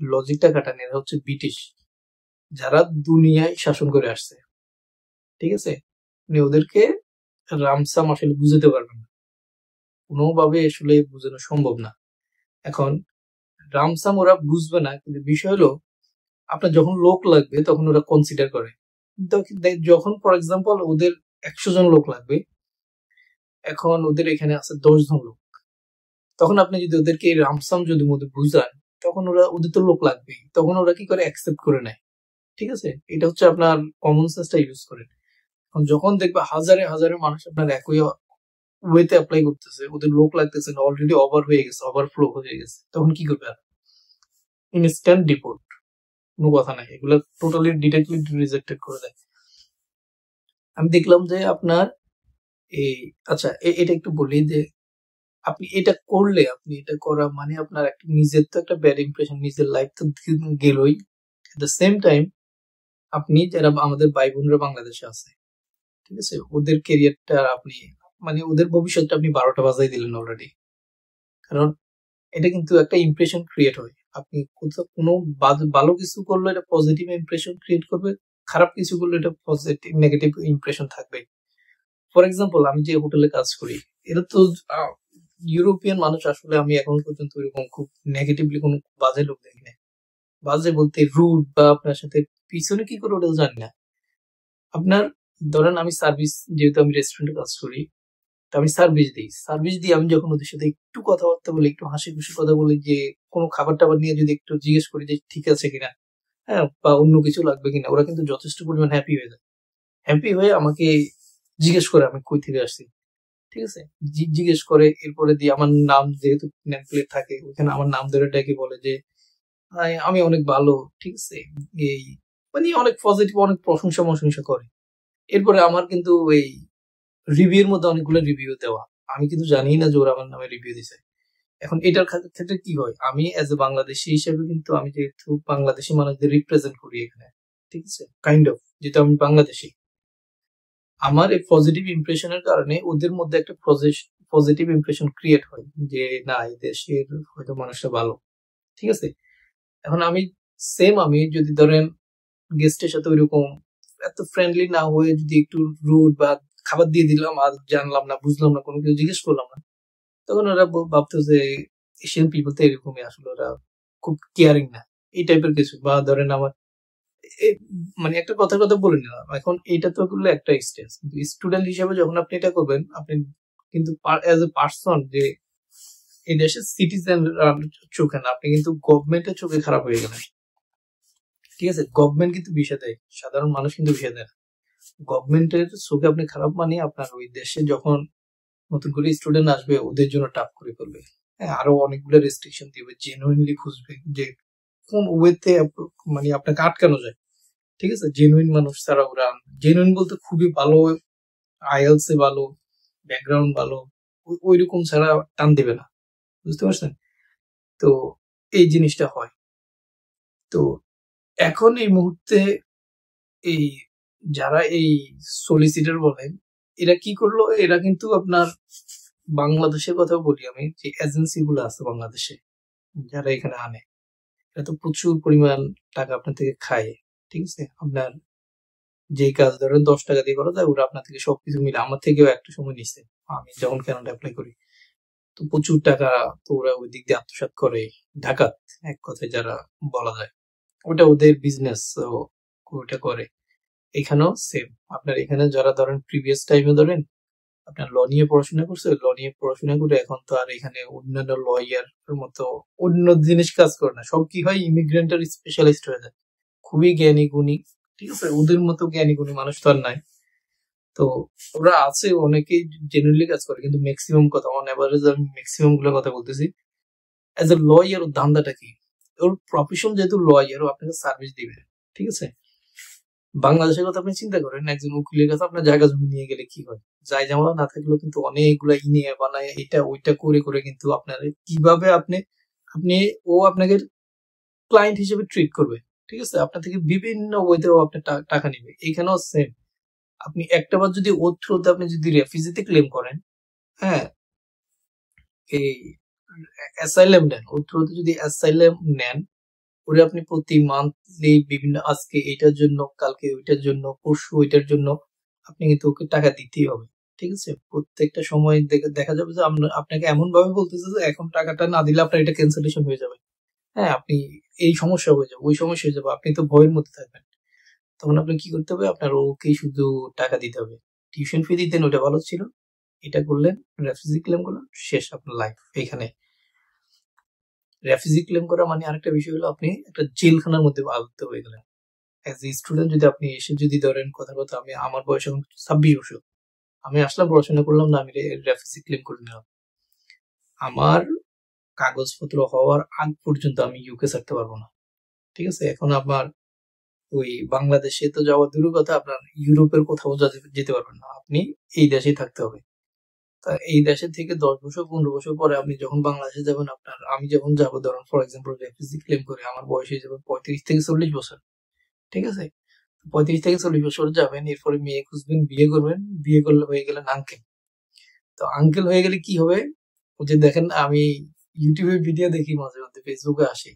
লজিকটা কাটান, এরা হচ্ছে ব্রিটিশ, যারা দুনিয়ায় শাসন করে আসছে, ঠিক আছে। আপনি ওদেরকে রামসাম আসলে বুঝাতে পারবেন না, কোনোভাবে আসলে বোঝানো সম্ভব না। এখন রামসাম ওরা বুঝবে না, কিন্তু বিষয় হলো আপনার যখন লোক লাগবে তখন ওরা কনসিডার করে। যখন ফর এক্সাম্পল ওদের 100 জন লোক লাগবে, এখন ওদের এখানে আছে 10 জন লোক, তখন আপনি যদি ওদেরকে রামসাম যদি মধ্যে বুঝান, তখন ওদের তো লোক লাগবেই, তখন ওরা কি করে অ্যাকসেপ্ট করে নেয়। ঠিক আছে, এটা হচ্ছে আপনার কমন সেন্সটা ইউজ করেন। যখন দেখবে হাজারে হাজারে মানুষ আপনার একই ওয়েতে অ্যাপ্লাই করতেছে, ওদের লোক লাগতেছে না, অলরেডি ওভার হয়ে গেছে, ওভারফ্লো হয়ে গেছে, তখন কি করবে? ইনস্ট্যান্ট ডিপোর্ট, কোনো কথা নাই, এগুলো টোটালি ডিরেক্টলি রিজেক্টেড করে দেয়। আমি দেখলাম যে আপনার এই আচ্ছা এটা একটু বলি যে আপনি এটা করলে, আপনি এটা করা মানে আপনার একটা নিজের তো একটা ব্যাড ইমপ্রেশন, নিজের লাইফ তো গেলই। এট দ্য সেম টাইম আপনি যারা আমাদের ভাই বোনরা বাংলাদেশে আছে, ঠিক আছে, ওদের কেরিয়ারটা আপনি মানে ওদের ভবিষ্যৎটা আপনি 12টা বাজাই দিলেন অলরেডি। কারণ এটা কিন্তু একটা ইমপ্রেশন ক্রিয়েট হয়। আপনি কোথাও কোনো ভালো কিছু করলে এটা পজিটিভ ইমপ্রেশন ক্রিয়েট করবে, খারাপ কিছু করলে এটা পজিটিভ নেগেটিভ ইমপ্রেশন থাকবে। ফর এক্সাম্পল, আমি যে হোটেলে কাজ করি, এটা তো ইউরোপিয়ান মানুষ, আসলে আমি এখন পর্যন্ত এরকম খুব নেগেটিভলি কোনো বাজে লোক দেখি না। বাজে বলতে রুড বা আপনার সাথে পিছনে কি করে ওটা জানি না। আপনার ধরেন আমি সার্ভিস, যেহেতু আমি রেস্টুরেন্টে কাজ করি, তো আমি সার্ভিস দিয়ে আমি যখন ওদের সাথে একটু কথাবার্তা বলি, একটু হাসি খুশি কথা বলি, যে কোনো খাবার টাবার নিয়ে যদি একটু জিজ্ঞেস করি যে ঠিক আছে কিনা, হ্যাঁ, বা অন্য কিছু লাগবে কিনা, ওরা কিন্তু যথেষ্ট পরিমাণ হ্যাপি হয়ে যায়। হ্যাপি হয়ে আমাকে জিজ্ঞেস করে আমি কই থেকে আসছি, ঠিক আছে, জিজ্ঞেস করে, এরপরে দিয়ে আমার নাম, যেহেতু নেম প্লেট থাকে ওখানে আমার নাম ধরে ডেকে বলে যে আমি অনেক ভালো, ঠিক আছে, এই মানে অনেক পজিটিভ, অনেক প্রশংসা করে। এরপরে আমার কিন্তু এই রিভিউর মধ্যে অনেকগুলো রিভিউ দেওয়া, আমি কিন্তু জানি না যে ওরা আমার নামে রিভিউ দিছে। এখন এটার ক্ষেত্রে কি হয়, আমি এজ এ বাংলাদেশি হিসেবে কিন্তু আমি যেহেতু বাংলাদেশি মানুষদের রিপ্রেজেন্ট করি এখানে, ঠিক আছে, কাইন্ড অফ, যেহেতু আমি বাংলাদেশি, আমার এই পজিটিভ ইমপ্রেশনের কারণে ওদের মধ্যে একটা পজিটিভ ইমপ্রেশন ক্রিয়েট হয় যে না, এই দেশের হয়তো মানুষটা ভালো, ঠিক আছে। এখন আমি যদি ধরেন গেস্টের সাথে ওইরকম এত ফ্রেন্ডলি না হয়ে যদি একটু রুড বা খাবার দিয়ে দিলাম আর জানলাম না, বুঝলাম না, কোনো কিছু জিজ্ঞেস করলাম না, তখন ওরা ভাবতো যে এশিয়ান পিপল তো এরকমই, আসলে ওরা খুব কেয়ারিং না, এই টাইপের কিছু। বা ধরেন আমার মানে একটা কথা বলে নিলাম, এখন এটা তো করলে একটা স্টেজ, কিন্তু স্টুডেন্ট হিসেবে যখন আপনি এটা করবেন, আপনি কিন্তু এজ এ পার্সন, যে এই দেশের সিটিজেন চোখে না, আপনি কিন্তু গভর্নমেন্টের চোখে খারাপ হয়ে গেলেন। ঠিক আছে, গভর্নমেন্ট কিন্তু বিষয় দেয়, সাধারণ মানুষ কিন্তু বিষয় দেয় না। গভর্নমেন্টের চোখে আপনি খারাপ মানে আপনার ওই দেশে যখন নতুন করে স্টুডেন্ট আসবে ওদের জন্য টাফ করে ফেলবে। হ্যাঁ, আরো অনেকগুলো রেস্ট্রিকশন দিবে, জেনুইনলি খুঁজবে যে কোন ওয়েতে মানে আপনাকে আটকানো যায়। ঠিক আছে, জেনুইন মানুষ ছাড়া ওরা, জেনুইন বলতে খুবই ভালো, আইএলস এ ভালো, ব্যাকগ্রাউন্ড ভালো, ওই রকম ছাড়া টান দেবে না, বুঝতে পারছেন? তো এই জিনিসটা হয়। তো এখন এই মুহূর্তে এই যারা এই সলিসিটার বলেন, এরা কি করলো, এরা কিন্তু আপনার বাংলাদেশের কথা বলি আমি, যে এজেন্সি গুলো আছে বাংলাদেশে যারা এখানে আনে, এরা তো প্রচুর পরিমাণ টাকা আপনার থেকে খায়। ঠিক আছে, আপনার যে কাজ ধরেন 10 টাকা দিয়ে করা যায়, ওরা আপনার থেকে সবকিছু মিলে, আমার থেকেও একটা সময় নিচ্ছে, আমি যখন কানাডা অ্যাপ্লাই করি, তো প্রচুর টাকা তো ওরা ওই দিক দিয়ে আত্মসাৎ করে, ডাকাত এক কথায় যারা বলা যায়, ওটা ওদের বিজনেস, ওটা করে। এখানেও সেম, আপনার এখানে যারা ধরেন প্রিভিয়াস টাইমে ধরেন আপনার ল নিয়ে পড়াশোনা করছে, ল নিয়ে পড়াশোনা করে এখন তো আর এখানে অন্যান্য লয়ার মতো অন্য জিনিস কাজ করে না, সব কি হয়, ইমিগ্রেন্টের স্পেশালিস্ট হয়ে যায়, খুবই জ্ঞানী গুণী। ঠিক আছে, ওদের মতো জ্ঞানী গুণী মানুষ তো আর নাই। তো ওরা আছে, অনেকেই জেনুইনলি কাজ করে, কিন্তু ম্যাক্সিমাম কথা, অন এভারেজ আমি ম্যাক্সিমাম গুলোর কথা বলতেছি। অ্যাজ এ লয়ার ওর ধান্দাটা কি, ওর প্রফেশন যেহেতু লয়ার, ও আপনাকে সার্ভিস দিবে। ঠিক আছে, বাংলাদেশের কথা আপনি চিন্তা করেন, একজন উকিলের কাছে আপনার জায়গা জমি নিয়ে গেলে কি হয়, যাই জামালা না থাকলেও কিন্তু অনেকগুলা ইনে বানায়, এটা ওইটা করে করে কিন্তু আপনার কিভাবে আপনি আপনি ও আপনাকে ক্লায়েন্ট হিসেবে ট্রিট করবে। ঠিক আছে, আপনার থেকে বিভিন্ন ওয়েতে ও আপনার টাকা নিবে। এখানেও সেম, আপনি একটা বার যদি ওর থ্রুতে আপনি যদি রেফিউজিতে ক্লেম করেন, হ্যাঁ, এই অ্যাসাইলাম নেন, ওর থ্রুতে যদি অ্যাসাইলাম নেন, ওরে আপনি প্রতি মান্থলি বিভিন্ন, আজকে এটার জন্য, কালকে ওইটার জন্য, পরশু ওইটার জন্য, আপনি কিন্তু ওকে টাকা দিতেই হবে। ঠিক আছে, প্রত্যেকটা সময় দেখা যাবে যে আপনাকে এমন ভাবে বলতেছে যে এখন টাকাটা না দিলে আপনার এটা ক্যান্সেলেশন হয়ে যাবে, হ্যাঁ, আপনি এই সমস্যা হয়ে যাবে, ওই সমস্যা হয়ে যাবে, আপনি তো ভয়ের মধ্যে থাকবেন। তখন আপনি কি করতে হবে, আপনার ওকে শুধু টাকা দিতে হবে। টিউশন ফি দিতেন, ওটা ভালো ছিল, এটা করলেন, রেফিউজি ক্লেম করলেন, শেষ আপনার লাইফ এখানে। রেফিউজি ক্লেম করা মানে আরেকটা বিষয় হলো আপনি একটা জেলখানার মধ্যে আবদ্ধ হয়ে গেলেন। অ্যাজ এ স্টুডেন্ট যদি আপনি এসে যদি ধরেন কথার কথা আমি আমার বয়স এখন 26 বছর, আমি আসলাম পড়াশোনা করলাম না, আমি রেফিউজি ক্লেম করে নিলাম, আমার কাগজপত্র হওয়ার আগ পর্যন্ত আমি ইউকে ছাড়তে পারবো না। ঠিক আছে, এখন আপনার ওই বাংলাদেশে তো যাওয়া দূরের কথা, আপনার ইউরোপের কোথাও যেতে পারবেন না, আপনি এই দেশেই থাকতে হবে। তা এই দেশে থেকে 10 বছর 15 বছর পরে আপনি যখন বাংলাদেশে যাবেন, আপনার আমি যখন যাবো ধরুন ফর এক্সাম্পল রেফিউজি ক্লেম করে, আমার বয়স হয়ে যাবে 35 থেকে 40 বছর। ঠিক আছে, 35 থেকে 40 বছর যাবেন, এরপরে মেয়ে খুঁজবেন, বিয়ে করবেন, বিয়ে করলে হয়ে গেলেন আঙ্কেল। তো আঙ্কেল হয়ে গেলে কি হবে, ও যে দেখেন আমি ইউটিউবে ভিডিও দেখি, মাঝে মধ্যে ফেসবুকে আসে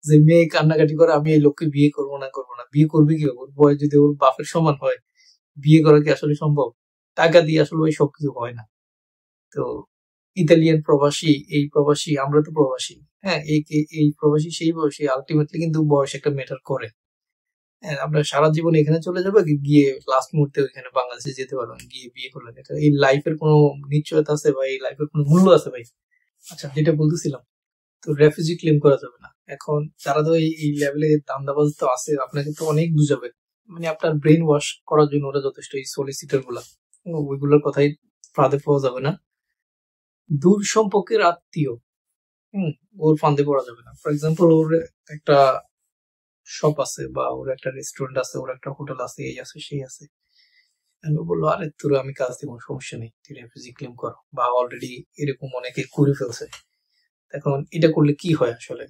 যে মেয়ে কান্নাকাটি করে আমি এই লোককে বিয়ে করবো না করবো না, বিয়ে করবে কি ওর বয়স যদি ওর বাপের সমান হয়, বিয়ে করা কি আসলে সম্ভব? টাকা দিয়ে আসলে ওই সবকিছু হয় না। তো ইতালিয়ান প্রবাসী, এই প্রবাসী, আমরা তো প্রবাসী, হ্যাঁ, এই প্রবাসী সেই বয়সী, আলটিমেটলি কিন্তু বয়স একটা ম্যাটার করে। হ্যাঁ, আপনার সারা জীবন এখানে চলে যাবে, গিয়ে লাস্ট মুহূর্তে ওইখানে বাংলাদেশে যেতে পারবেন, গিয়ে বিয়ে করলেন, এটা এই লাইফের কোনো নিশ্চয়তা আছে ভাই? এই লাইফের কোনো মূল্য আছে ভাই? আচ্ছা, যেটা বলতেছিলাম, তো রেফিউজি ক্লেম করা যাবে না। এখন যারা তো এই লেভেলে দান্দাবাজ তো আছে, আপনাকে তো অনেক বুঝাবে, মানে আপনার ব্রেন ওয়াশ করার জন্য ওরা যথেষ্ট, এই সলিসিটার গুলা, ওইগুলোর কথাই ফাঁদে পাওয়া যাবে না। দূর সম্পর্কের আত্মীয়, ওর ফাঁদে পড়া যাবে না। ফর এক্সাম্পল ওর একটা শপ আছে, বা ওর একটা রেস্টুরেন্ট আছে, ওর একটা হোটেল আছে, এই আছে সেই আছে, ও বললো আরে তোর আমি কাজ দিব, সমস্যা নেই, তুই রেফিউজি ক্লেম কর, বা অলরেডি এরকম অনেকে করে ফেলছে। এখন এটা করলে কি হয় আসলে,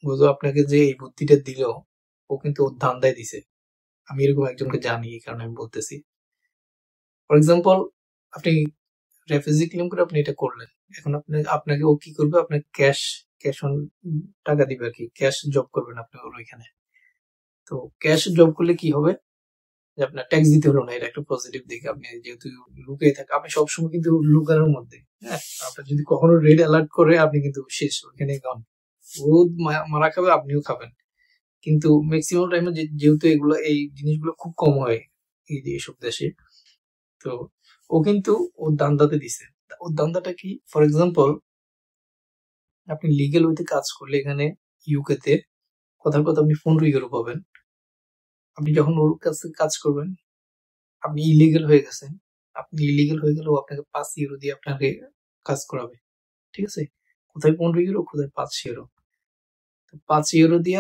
বুঝো আপনাকে যে এই বুদ্ধিটা দিল, ও কিন্তু ওর ধান্দায় দিছে। আমি এরকম একজনকে জানি, এই কারণে আমি বলতেছি। ফর এক্সাম্পল, আপনি রেফিউজি ক্লেম করে আপনি এটা করলেন, এখন আপনাকে ও কি করবে, আপনার ক্যাশ ক্যাশ অন টাকা দিবে আর কি, ক্যাশ জব করবেন আপনি ওর ওইখানে। তো ক্যাশ জব করলে কি হবে, যে আপনার ট্যাক্স দিতে হলো না, এটা একটা পজিটিভ দিক। আপনি যেহেতু লুকিয়ে থাকে, আপনি সবসময় কিন্তু লুকানোর মধ্যে, হ্যাঁ, আপনার যদি কখনো রেড অ্যালার্ট করে, আপনি কিন্তু শেষ, ওইখানে গন, ও মারা খাবে, আপনিও খাবেন। কিন্তু ম্যাক্সিমাম টাইমে যেহেতু এগুলো, এই জিনিসগুলো খুব কম হয় এই যে এসব দেশে, তো ও কিন্তু ওর দান্দাতে দিছে। ওর দান্দাটা কি, ফর এক্সাম্পল, আপনি লিগেল ওয়েতে কাজ করলে এখানে ইউকে তে, কথার কথা আপনি 15 ইউরো পাবেন। আপনি যখন ওর কাছে কাজ করবেন, আপনি ইলিগেল হয়ে গেছেন, আপনি ইলিগেল হয়ে গেলেও আপনাকে 5 ইউরো দিয়ে আপনাকে কাজ করাবে। ঠিক আছে, কোথায় 15 ইউরো, কোথায় 5 ইউরো। 5 ইউরো দিয়ে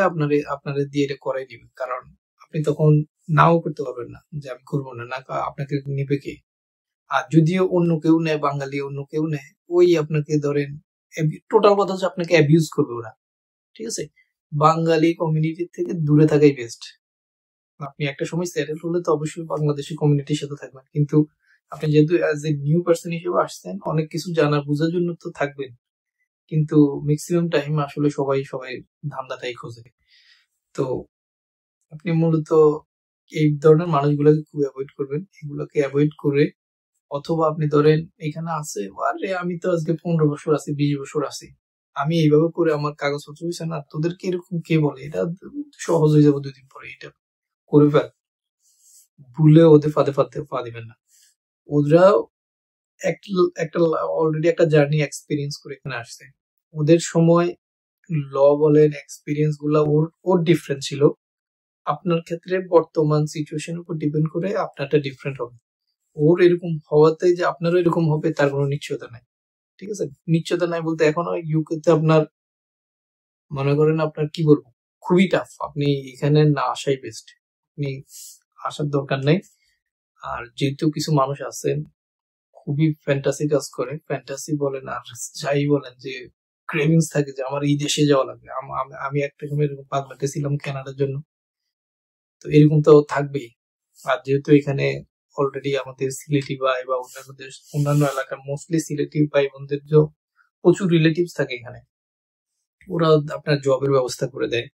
আপনারে দিয়ে এটা করাই দিবে, কারণ আপনি তখন নাও করতে পারবেন না যে আমি করবো না, না আপনাকে নিবে কে? আর যদিও অন্য কেউ নেয়, বাঙালি অন্য কেউ নেয়, ওই আপনাকে ধরেন, টোটাল কথা হচ্ছে আপনাকে অ্যাবিউজ করবে ওরা। ঠিক আছে, বাঙালি কমিউনিটির থেকে দূরে থাকাই বেস্ট। আপনি একটা সময় সেটেল হলে তো অবশ্যই বাংলাদেশি কমিউনিটির সাথে থাকবেন, কিন্তু আপনি যেহেতু অ্যাজ এ নিউ পার্সন হিসেবে আসছেন, অনেক কিছু জানার বোঝার জন্য তো থাকবেন, কিন্তু ম্যাক্সিমাম টাইম আসলে সবাই সবাই ধান্দাটাই খোঁজে। তো আপনি মূলত এই ধরনের মানুষগুলোকে খুব অ্যাভয়েড করবেন, এগুলোকে অ্যাভয়েড করে, অথবা আপনি ধরেন এখানে আছে, আরে আমি তো আজকে 15 বছর আছি, 20 বছর আছি, আমি এইভাবে করে আমার কাগজপত্র হয়েছে না, তোদেরকে এরকম কে বলে, এটা সহজ হয়ে যাবে 2 দিন পরে, এটা করে ফেল, ভুলে ওদের ফাঁদে ফাঁদে পা দিবেন না। ওরা একটা অলরেডি একটা জার্নি এক্সপিরিয়েন্স করে এখানে আসছে, ওদের সময় ল বলেন এক্সপিরিয়েন্স গুলা ওর ডিফারেন্ট ছিল। আপনার ক্ষেত্রে বর্তমান সিচুয়েশন উপর ডিপেন্ড করে আপনারটা ডিফারেন্ট হবে। ওর এরকম হওয়াতে যে আপনারও এরকম হবে তার কোনো নিশ্চয়তা নাই। ঠিক আছে, নিশ্চয়তা নাই বলতে এখনো ইউকে তে আপনার, মনে করেন আপনার কি বলবো, খুবই টাফ, আপনি এখানে না আসাই বেস্ট, আপনি আসার দরকার নাই। আর যেহেতু কিছু মানুষ আছেন খুবই ফ্যান্টাসি কাজ করে, ফ্যান্টাসি বলেন আর যাই বলেন, যে ক্রেভিংস থাকে যে আমার এই দেশে যাওয়া লাগবে, আমি একটা সময় এরকম পাগলাটে ছিলাম কানাডার জন্য, তো এরকম তো থাকবেই। আর যেহেতু এখানে অলরেডি আমাদের সিলেটি ভাই বা অন্যান্য দেশ, অন্যান্য এলাকার মোস্টলি সিলেটি ভাই বোনদের যে প্রচুর রিলেটিভস থাকে এখানে, ওরা আপনার জবের ব্যবস্থা করে দেয়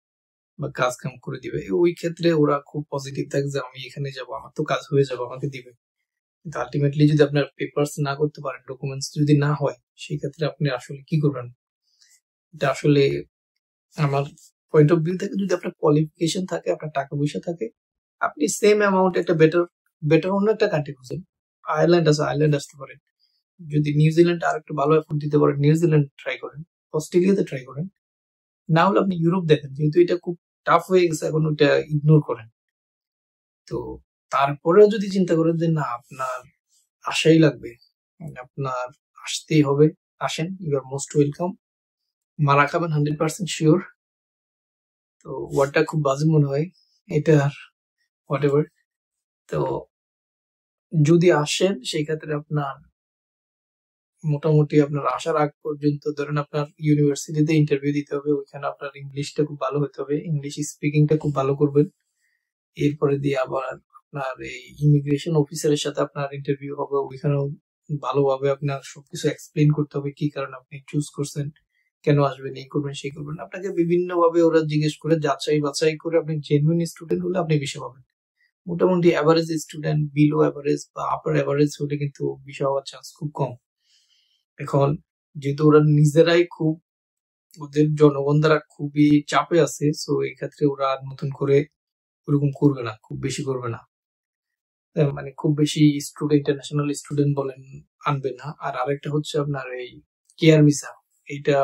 বা কাজ কাম করে দিবে, ওই ক্ষেত্রে ওরা খুব পজিটিভ থাকে যে আমি এখানে যাব, আমার তো কাজ হয়ে যাবে, আমাকে দিবে। কিন্তু আলটিমেটলি যদি আপনার পেপারস না করতে পারেন, ডকুমেন্টস যদি না হয়, সেই ক্ষেত্রে আপনি আসলে কি করবেন? এটা আসলে আমার পয়েন্ট অফ ভিউ থেকে, যদি আপনার কোয়ালিফিকেশন থাকে, আপনার টাকা পয়সা থাকে, আপনি সেম অ্যামাউন্ট একটা বেটার অন্য একটা কান্ট্রি খুঁজেন। আয়ারল্যান্ড আছে, আয়ারল্যান্ড আসতে পারেন। যদি নিউজিল্যান্ড আর একটু ভালো এফোর্ট দিতে পারেন, নিউজিল্যান্ড ট্রাই করেন, অস্ট্রেলিয়াতে ট্রাই করেন। না হলে আপনি ইউরোপ দেখেন, যেহেতু এটা খুব টাফ হয়ে গেছে এখন ওটা ইগনোর করেন। তো তারপরেও যদি চিন্তা করেন যে না আপনার আসাই লাগবে, মানে আপনার আসতেই হবে, আসেন, ইউ আর মোস্ট ওয়েলকাম। মারা খাবেন 100% শিওর। তো ওয়ার্ডটা খুব বাজে মনে হয় এটা, আর হোয়াট এভার। তো যদি আসেন সেই ক্ষেত্রে আপনার মোটামুটি আপনার আসার আগ পর্যন্ত ধরেন আপনার ইউনিভার্সিটিতে ইন্টারভিউ দিতে হবে, ওইখানে আপনার ইংলিশটা খুব ভালো হতে হবে, ইংলিশ স্পিকিংটা খুব ভালো করবেন। এরপরে দিয়ে আবার আপনার এই ইমিগ্রেশন অফিসারের সাথে আপনার ইন্টারভিউ হবে, ওইখানেও ভালোভাবে আপনার সবকিছু এক্সপ্লেন করতে হবে কি কারণে আপনি চুজ করছেন, কেন আসবেন, এই করবেন সেই করবেন। আপনাকে বিভিন্ন ভাবে ওরা জিজ্ঞেস করে যাচাই বাছাই করে আপনি জেনুইন স্টুডেন্ট হলে আপনি বিষয় পাবেন। মোটামুটি অ্যাভারেজ স্টুডেন্ট, বিলো অ্যাভারেজ বা আপার অ্যাভারেজ হলে কিন্তু বিষয় হওয়ার চান্স খুব কম। এখন যেহেতু ওরা নিজেরাই খুব, ওদের জনগণ দ্বারা খুবই চাপে আছে, সো এই ক্ষেত্রে ওরা নতুন করে ওরকম করবে না, খুব বেশি করবে না, মানে খুব বেশি স্টুডেন্ট, ইন্টারন্যাশনাল স্টুডেন্ট বলেন আনবে না। আর আরেকটা হচ্ছে আপনার এই কেয়ার ভিসা, এটা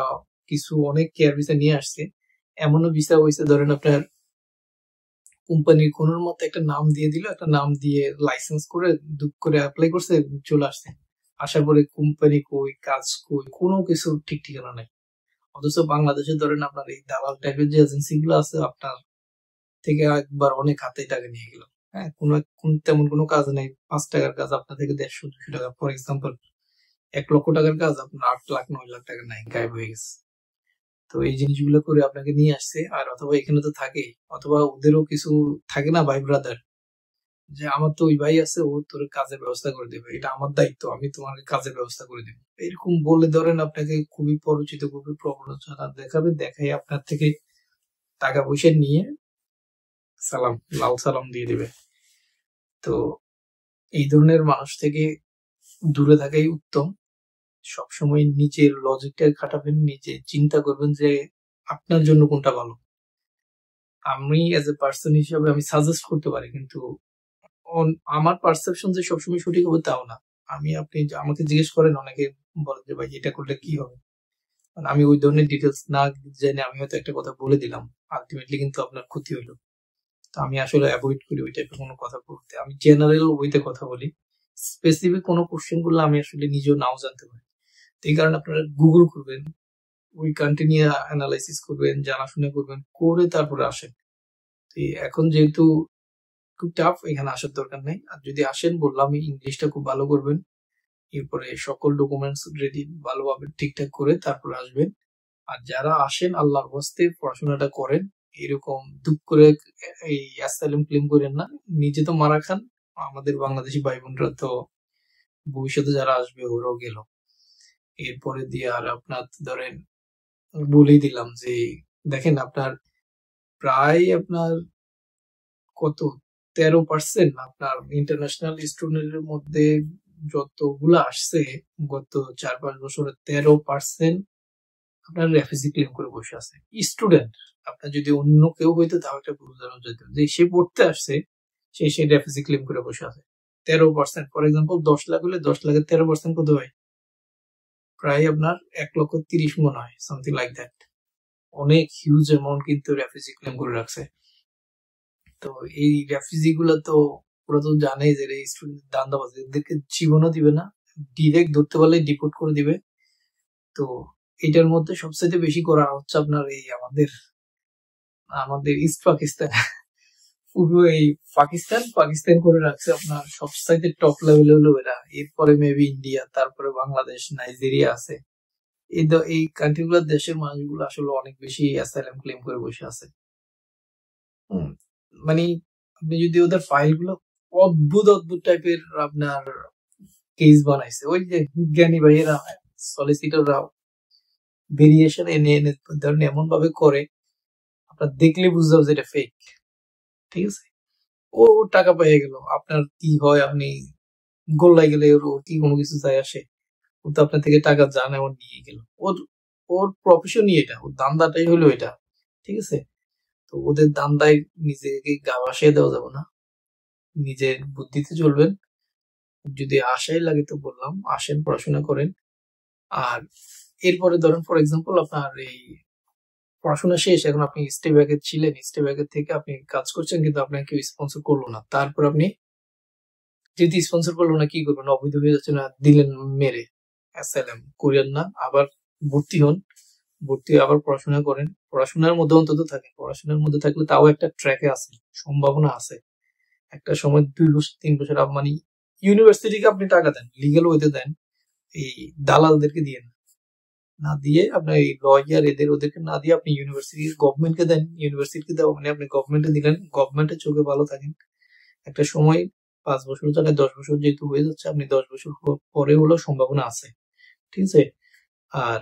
কিছু অনেক কেয়ার ভিসা নিয়ে আসছে। এমনও ভিসা হয়েছে ধরেন আপনার কোম্পানির কোনোর মতো একটা নাম দিয়ে দিল, একটা নাম দিয়ে লাইসেন্স করে দুপ করে অ্যাপ্লাই করছে, চলে আসছে। আসার পরে কোম্পানি কই, কাজ কই, কোনো কিছু ঠিক ঠিকানা নাই। অথচ বাংলাদেশে ধরেন আপনার এই দালাল টাইপের যে এজেন্সি গুলো আছে, আপনার থেকে একবার অনেক হাতে টাকা নিয়ে গেল। হ্যাঁ, তেমন কোনো কাজ নেই, 5 টাকার কাজ আপনার থেকে 150-200 টাকা, ফর এক্সাম্পল 1 লক্ষ টাকার কাজ আপনার 8 লাখ 9 লাখ টাকা নাই, গায়েব হয়ে গেছে। তো এই জিনিসগুলো করে আপনাকে নিয়ে আসছে। আর অথবা এখানে তো থাকেই, অথবা ওদেরও কিছু থাকে না ভাই ব্রাদার, যে আমার তো ওই ভাই আছে, ও তোর কাজের ব্যবস্থা করে দেবে, এটা আমার দায়িত্ব, আমি তোমার কাজের ব্যবস্থা করে দেবো, এরকম বলে ধরেন আপনাকে খুবই পরিচিত, খুবই প্রবণতা দেখাবে, দেখাই আপনার থেকে টাকা পয়সা নিয়ে সালাম, লাল সালাম দিয়ে দিবে। তো এই ধরনের মানুষ থেকে দূরে থাকাই উত্তম। সবসময় নিজের লজিকটা খাটাবেন, নিজে চিন্তা করবেন যে আপনার জন্য কোনটা ভালো। আমি এজ এ পার্সন হিসেবে আমি সাজেস্ট করতে পারি, কিন্তু আমার পারসেপশন যে সবসময় সঠিক হবে তাও না। আপনি আমাকে জিজ্ঞেস করেন, অনেকে বলেন যে ভাই এটা করলে কি হবে, আমি ওই ধরনের ডিটেলস না জেনে আমি হয়তো একটা কথা বলে দিলাম, আলটিমেটলি কিন্তু আপনার ক্ষতি হলো। তো আমি আসলে অ্যাভয়েড করি ওই টাইপের কোনো কথা বলতে, আমি জেনারেল ওইতে কথা বলি। স্পেসিফিক কোনো কোশ্চেন গুলো আমি আসলে নিজেও নাও জানতে পারি। তো এই কারণে আপনারা গুগল করবেন, ওই কান্ট্রি নিয়ে অ্যানালাইসিস করবেন, জানাশোনা করবেন, করে তারপরে আসেন। তো এখন যেহেতু খুব টাফ, এখানে আসার দরকার নেই। আর যদি আসেন, বললাম ইংলিশটা খুব ভালো করবেন, এরপরে সকল ডকুমেন্টস রেডি ভালোভাবে ঠিকঠাক করে তারপর আসবেন। আর যারা আসেন আল্লাহর হস্তে পড়াশোনাটা করেন, এরকম দুঃখ করে এই অ্যাসাইলাম ক্লেম করেন না, নিজে তো মারা খান, আমাদের বাংলাদেশি ভাই বোনরা তো ভবিষ্যতে যারা আসবে ওরাও গেল। এরপরে দিয়ে আর আপনার ধরেন বলেই দিলাম যে দেখেন আপনার প্রায় আপনার কত 13% আপনার ইন্টারন্যাশনাল স্টুডেন্টের মধ্যে যতগুলো আসছে গত 4-5 বছরে, 13% আপনার রেফিউজি ক্লেম করে বসে আছে স্টুডেন্ট। আপনার যদি অন্য কেউ হইতো তাও একটা বুঝানো যেত যে সে পড়তে আসছে, সে রেফিউজি ক্লেম করে বসে আছে। 13%, ফর এক্সাম্পল 10 লাখ হলে 10 লাখের 13% কত হয়? প্রায় আপনার 1,30,00,000 মনে হয়, সামথিং লাইক দ্যাট। অনেক হিউজ অ্যামাউন্ট কিন্তু রেফিউজি ক্লেম করে রাখছে। তো এই রেফিউজি গুলো তো ওরা তো জানে যে এই স্টুডেন্ট দান্দাবাজ, এদেরকে জীবনও দিবে না, ডিরেক্ট ধরতে পারলে ডিপোর্ট করে দিবে। তো এটার মধ্যে সবচেয়ে বেশি করা হচ্ছে আপনার এই আমাদের আমাদের ইস্ট পাকিস্তান, পুরো এই পাকিস্তান করে রাখছে আপনার সবচাইতে টপ লেভেলে হলো এরা। এরপরে মেবি ইন্ডিয়া, তারপরে বাংলাদেশ, নাইজেরিয়া আছে। এই কান্ট্রিগুলোর দেশের মানুষগুলো আসলে অনেক বেশি অ্যাসাইলাম ক্লেম করে বসে আছে। মানে আপনি যদি ওদের ফাইল গুলো অদ্ভুত অদ্ভুত টাইপের আপনার কেস বানাইছে, ওই যে বিজ্ঞানী ভাইয়েরা, সলিসিটররা ভেরিয়েশন এনে এনে ধরেন এমন ভাবে করে আপনার দেখলে বুঝতে হবে যে এটা ফেক। ঠিক আছে, ও টাকা পেয়ে গেল, আপনার কি হয়, আপনি গোল্লাই গেলে ওর কি কোনো কিছু যায় আসে? ও তো আপনার থেকে টাকা জানে, ও নিয়ে গেল, ওর ওর প্রফেশনই এটা, ওর দান্দাটাই হলো এটা। ঠিক আছে, তো ওদের দান্দায় নিজেকে গা ভাসিয়ে দেওয়া যাবে না, নিজের বুদ্ধিতে চলবেন। যদি আশাই লাগে তো বললাম আসেন, পড়াশোনা করেন। আর এরপরে ধরেন ফর এক্সাম্পল আপনার এই পড়াশোনা শেষ, এখন আপনি স্টে ব্যাকে ছিলেন, স্টে ব্যাকের থেকে আপনি কাজ করছেন কিন্তু আপনাকে কেউ স্পন্সর করলো না, তারপর আপনি যদি স্পন্সর করলো না কি করবেন, অবৈধ হয়ে যাচ্ছে না, দিলেন মেরে, অ্যাসাইলাম করিয়েন না, আবার ভর্তি হন, ভর্তি হয়ে আবার পড়াশোনা করেন, পড়াশোনার মধ্যে অন্তত থাকেন, পড়াশোনার মধ্যে থাকলে তাও একটা ট্র্যাকে আছে, সম্ভাবনা আছে, একটা সময় 2 বছর 3 বছর মানে ইউনিভার্সিটিকে আপনি টাকা দেন, লিগ্যাল ওয়েতে দেন, এই দালালদেরকে দিয়ে না দিয়ে আপনার এই লয়ার এদের ওদেরকে না দিয়ে আপনি ইউনিভার্সিটি গভর্নমেন্টকে দেন, ইউনিভার্সিটিকে দেওয়া মানে আপনি গভর্নমেন্টে দিলেন, গভর্নমেন্টের চোখে ভালো থাকেন, একটা সময় 5 বছর জায়গায় 10 বছর যেহেতু হয়ে যাচ্ছে, আপনি 10 বছর পরে হলেও সম্ভাবনা আছে, ঠিক আছে। আর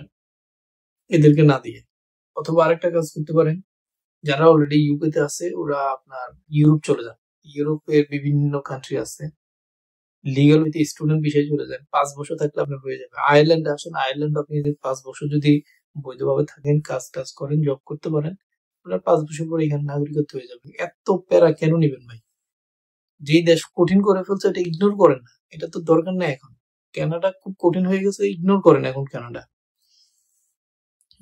এদেরকে না দিয়ে অথবা আরেকটা কাজ করতে পারেন, যারা অলরেডি ইউকে তে আছে ওরা আপনার ইউরোপ চলে যান, ইউরোপের বিভিন্ন কান্ট্রি আছে, লিগাল উইথ স্টুডেন্ট বিষয়ে চলে যান, 5 বছর থাকলে আপনার হয়ে যাবে। আয়ারল্যান্ডে আসেন, আয়ারল্যান্ড আপনি যদি 5 বছর যদি বৈধভাবে থাকেন, কাজ টাজ করেন, জব করতে পারেন, আপনার 5 বছর পরে এখানে নাগরিকত্ব হয়ে যাবে। এত প্যারা কেন নিবেন ভাই? যেই দেশ কঠিন করে ফেলছে এটা ইগনোর করেন না, এটা তো দরকার নেই এখন। কানাডা খুব কঠিন হয়ে গেছে, ইগনোর করেন এখন কানাডা।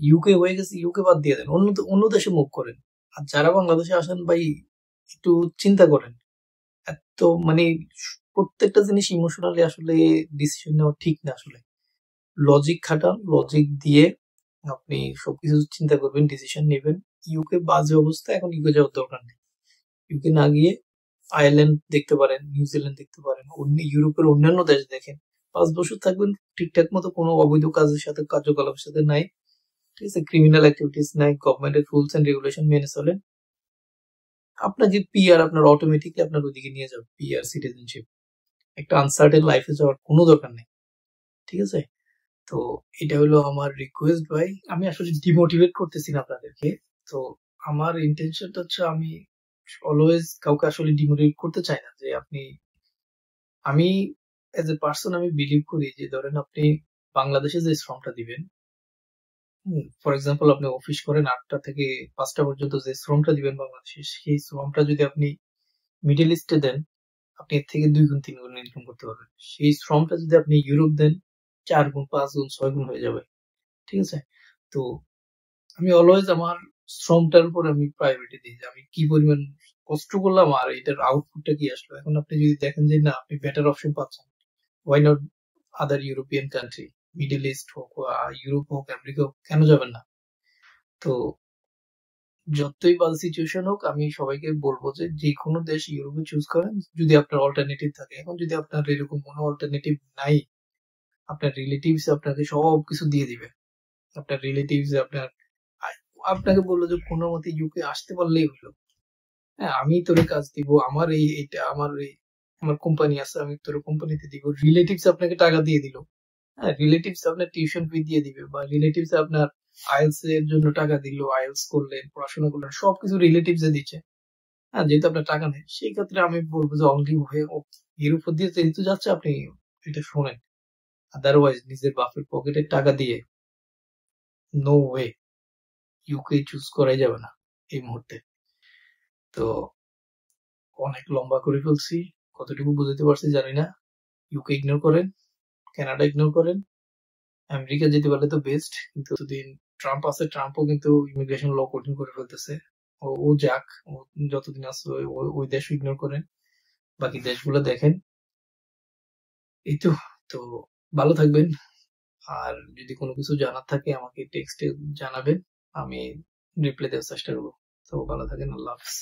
ইউকে হয়ে গেছে, ইউকে বাদ দিয়ে দেন, অন্য দেশে মুভ করেন। আর যারা বাংলাদেশে আসেন ভাই একটু চিন্তা করেন, এত মানে প্রত্যেকটা জিনিস ইমোশনালি আসলে ডিসিশন নেওয়া ঠিক না আসলে। লজিক খাটান, লজিক দিয়ে আপনি সবকিছু চিন্তা করবেন, ডিসিশন নেবেন। ইউকে বাজে অবস্থা, এখন ইউকে যাওয়ার দরকার নেই। ইউকে না গিয়ে আয়ারল্যান্ড দেখতে পারেন, নিউজিল্যান্ড দেখতে পারেন, অন্য ইউরোপের অন্যান্য দেশ দেখেন। 5 বছর থাকবেন, ঠিকঠাক মতো কোনো অবৈধ কাজের সাথে কার্যকলাপের সাথে নাই, ঠিক আছে, ক্রিমিনাল অ্যাক্টিভিটিস নাই, গভর্নমেন্টের রুলস এন্ড রেগুলেশন মেনে চলেন, আপনাকে পিআর আপনার অটোমেটিকলি আপনার ওদিকে নিয়ে যাবে, পিআর সিটিজেনশিপ। একটা আনসার্টেন লাইফে যাওয়ার কোনো দরকার নেই, ঠিক আছে। তো এটা হলো আমার রিকোয়েস্ট ভাই, আমি আসলে ডিমোটিভেট করতেছি না আপনাদেরকে। তো আমার ইন্টেনশনটা হচ্ছে আমি অলওয়েজ কাউকে আসলে ডিমোটিভেট করতে চাই না, যে আমি এজ এ পার্সন আমি বিলিভ করি যে ধরেন আপনি বাংলাদেশে যে শ্রমটা দিবেন, ফর এক্সাম্পল আপনি অফিস করেন 8টা থেকে 5টা পর্যন্ত, যে শ্রমটা দিবেন বাংলাদেশে, সেই শ্রমটা যদি আপনি মিডল ইস্টে দেন, আপনি এর থেকে 2 গুণ 3 গুণ ইনকাম করতে পারবেন। সেই শ্রমটা যদি আপনি ইউরোপ দেন, 4 গুণ 5 গুণ 6 গুণ হয়ে যাবে, ঠিক আছে। তো আমি অলওয়েজ আমার শ্রমটার উপর আমি প্রায়োরিটি দিই, যে আমি কি পরিমাণ কষ্ট করলাম আর এটার আউটপুটটা কি আসলো। এখন আপনি যদি দেখেন যে না আপনি বেটার অপশন পাচ্ছেন, why not other European country, Middle East হোক, ইউরোপ হোক, আমেরিকা হোক, কেন যাবেন না? তো যতই বাজে সিচুয়েশন হোক, আমি সবাইকে বলবো যে যে কোনো দেশ ইউরোপে চুজ করেন যদি আপনার অল্টারনেটিভ থাকে। এখন যদি আপনার এরকম কোনো অল্টারনেটিভ নাই, আপনার রিলেটিভস আপনাকে সবকিছু দিয়ে দিবে, আপনার রিলেটিভস আপনাকে বললো যে কোনো মতে ইউকে আসতে পারলেই হলো, হ্যাঁ আমি তোরে কাজ দিব, আমার এইটা আমার কোম্পানি আছে, আমি তোর কোম্পানিতে দিব, রিলেটিভস আপনাকে টাকা দিয়ে দিল, হ্যাঁ রিলেটিভস আপনার টিউশন ফি দিয়ে দিবে, বা রিলেটিভস আপনার আইএলস এর জন্য টাকা দিল, আইএলস করলেন, পড়াশোনা করলেন, সবকিছু রিলেটিভস এ দিচ্ছে, হ্যাঁ যেহেতু আপনার টাকা নেই। সেই ক্ষেত্রে আমি বলবো যে অনলি হয়ে এর উপর দিয়ে যেহেতু যাচ্ছে আপনি এটা শোনেন, আদারওয়াইজ নিজের বাপের পকেটের টাকা দিয়ে নো ওয়ে ইউকে চুজ করাই যাবে না এই মুহূর্তে। তো অনেক লম্বা করে ফেলছি, কতটুকু বুঝতে পারছি জানি না। ইউকে ইগনোর করেন, কানাডা ইগনোর করেন, আমেরিকা যেতে পারলে তো বেস্ট, কিন্তু যতদিন ট্রাম্প আছে, ট্রাম্পও কিন্তু ইমিগ্রেশন ল কঠিন করে ফেলতেছে, ও যাক, ও যতদিন আছে ওই দেশ ইগনোর করেন, বাকি দেশগুলো দেখেন। এই তো। তো ভালো থাকবেন, আর যদি কোনো কিছু জানার থাকে আমাকে টেক্সটে জানাবেন, আমি রিপ্লাই দেওয়ার চেষ্টা করবো। তো ভালো থাকেন, আল্লাহ হাফিজ।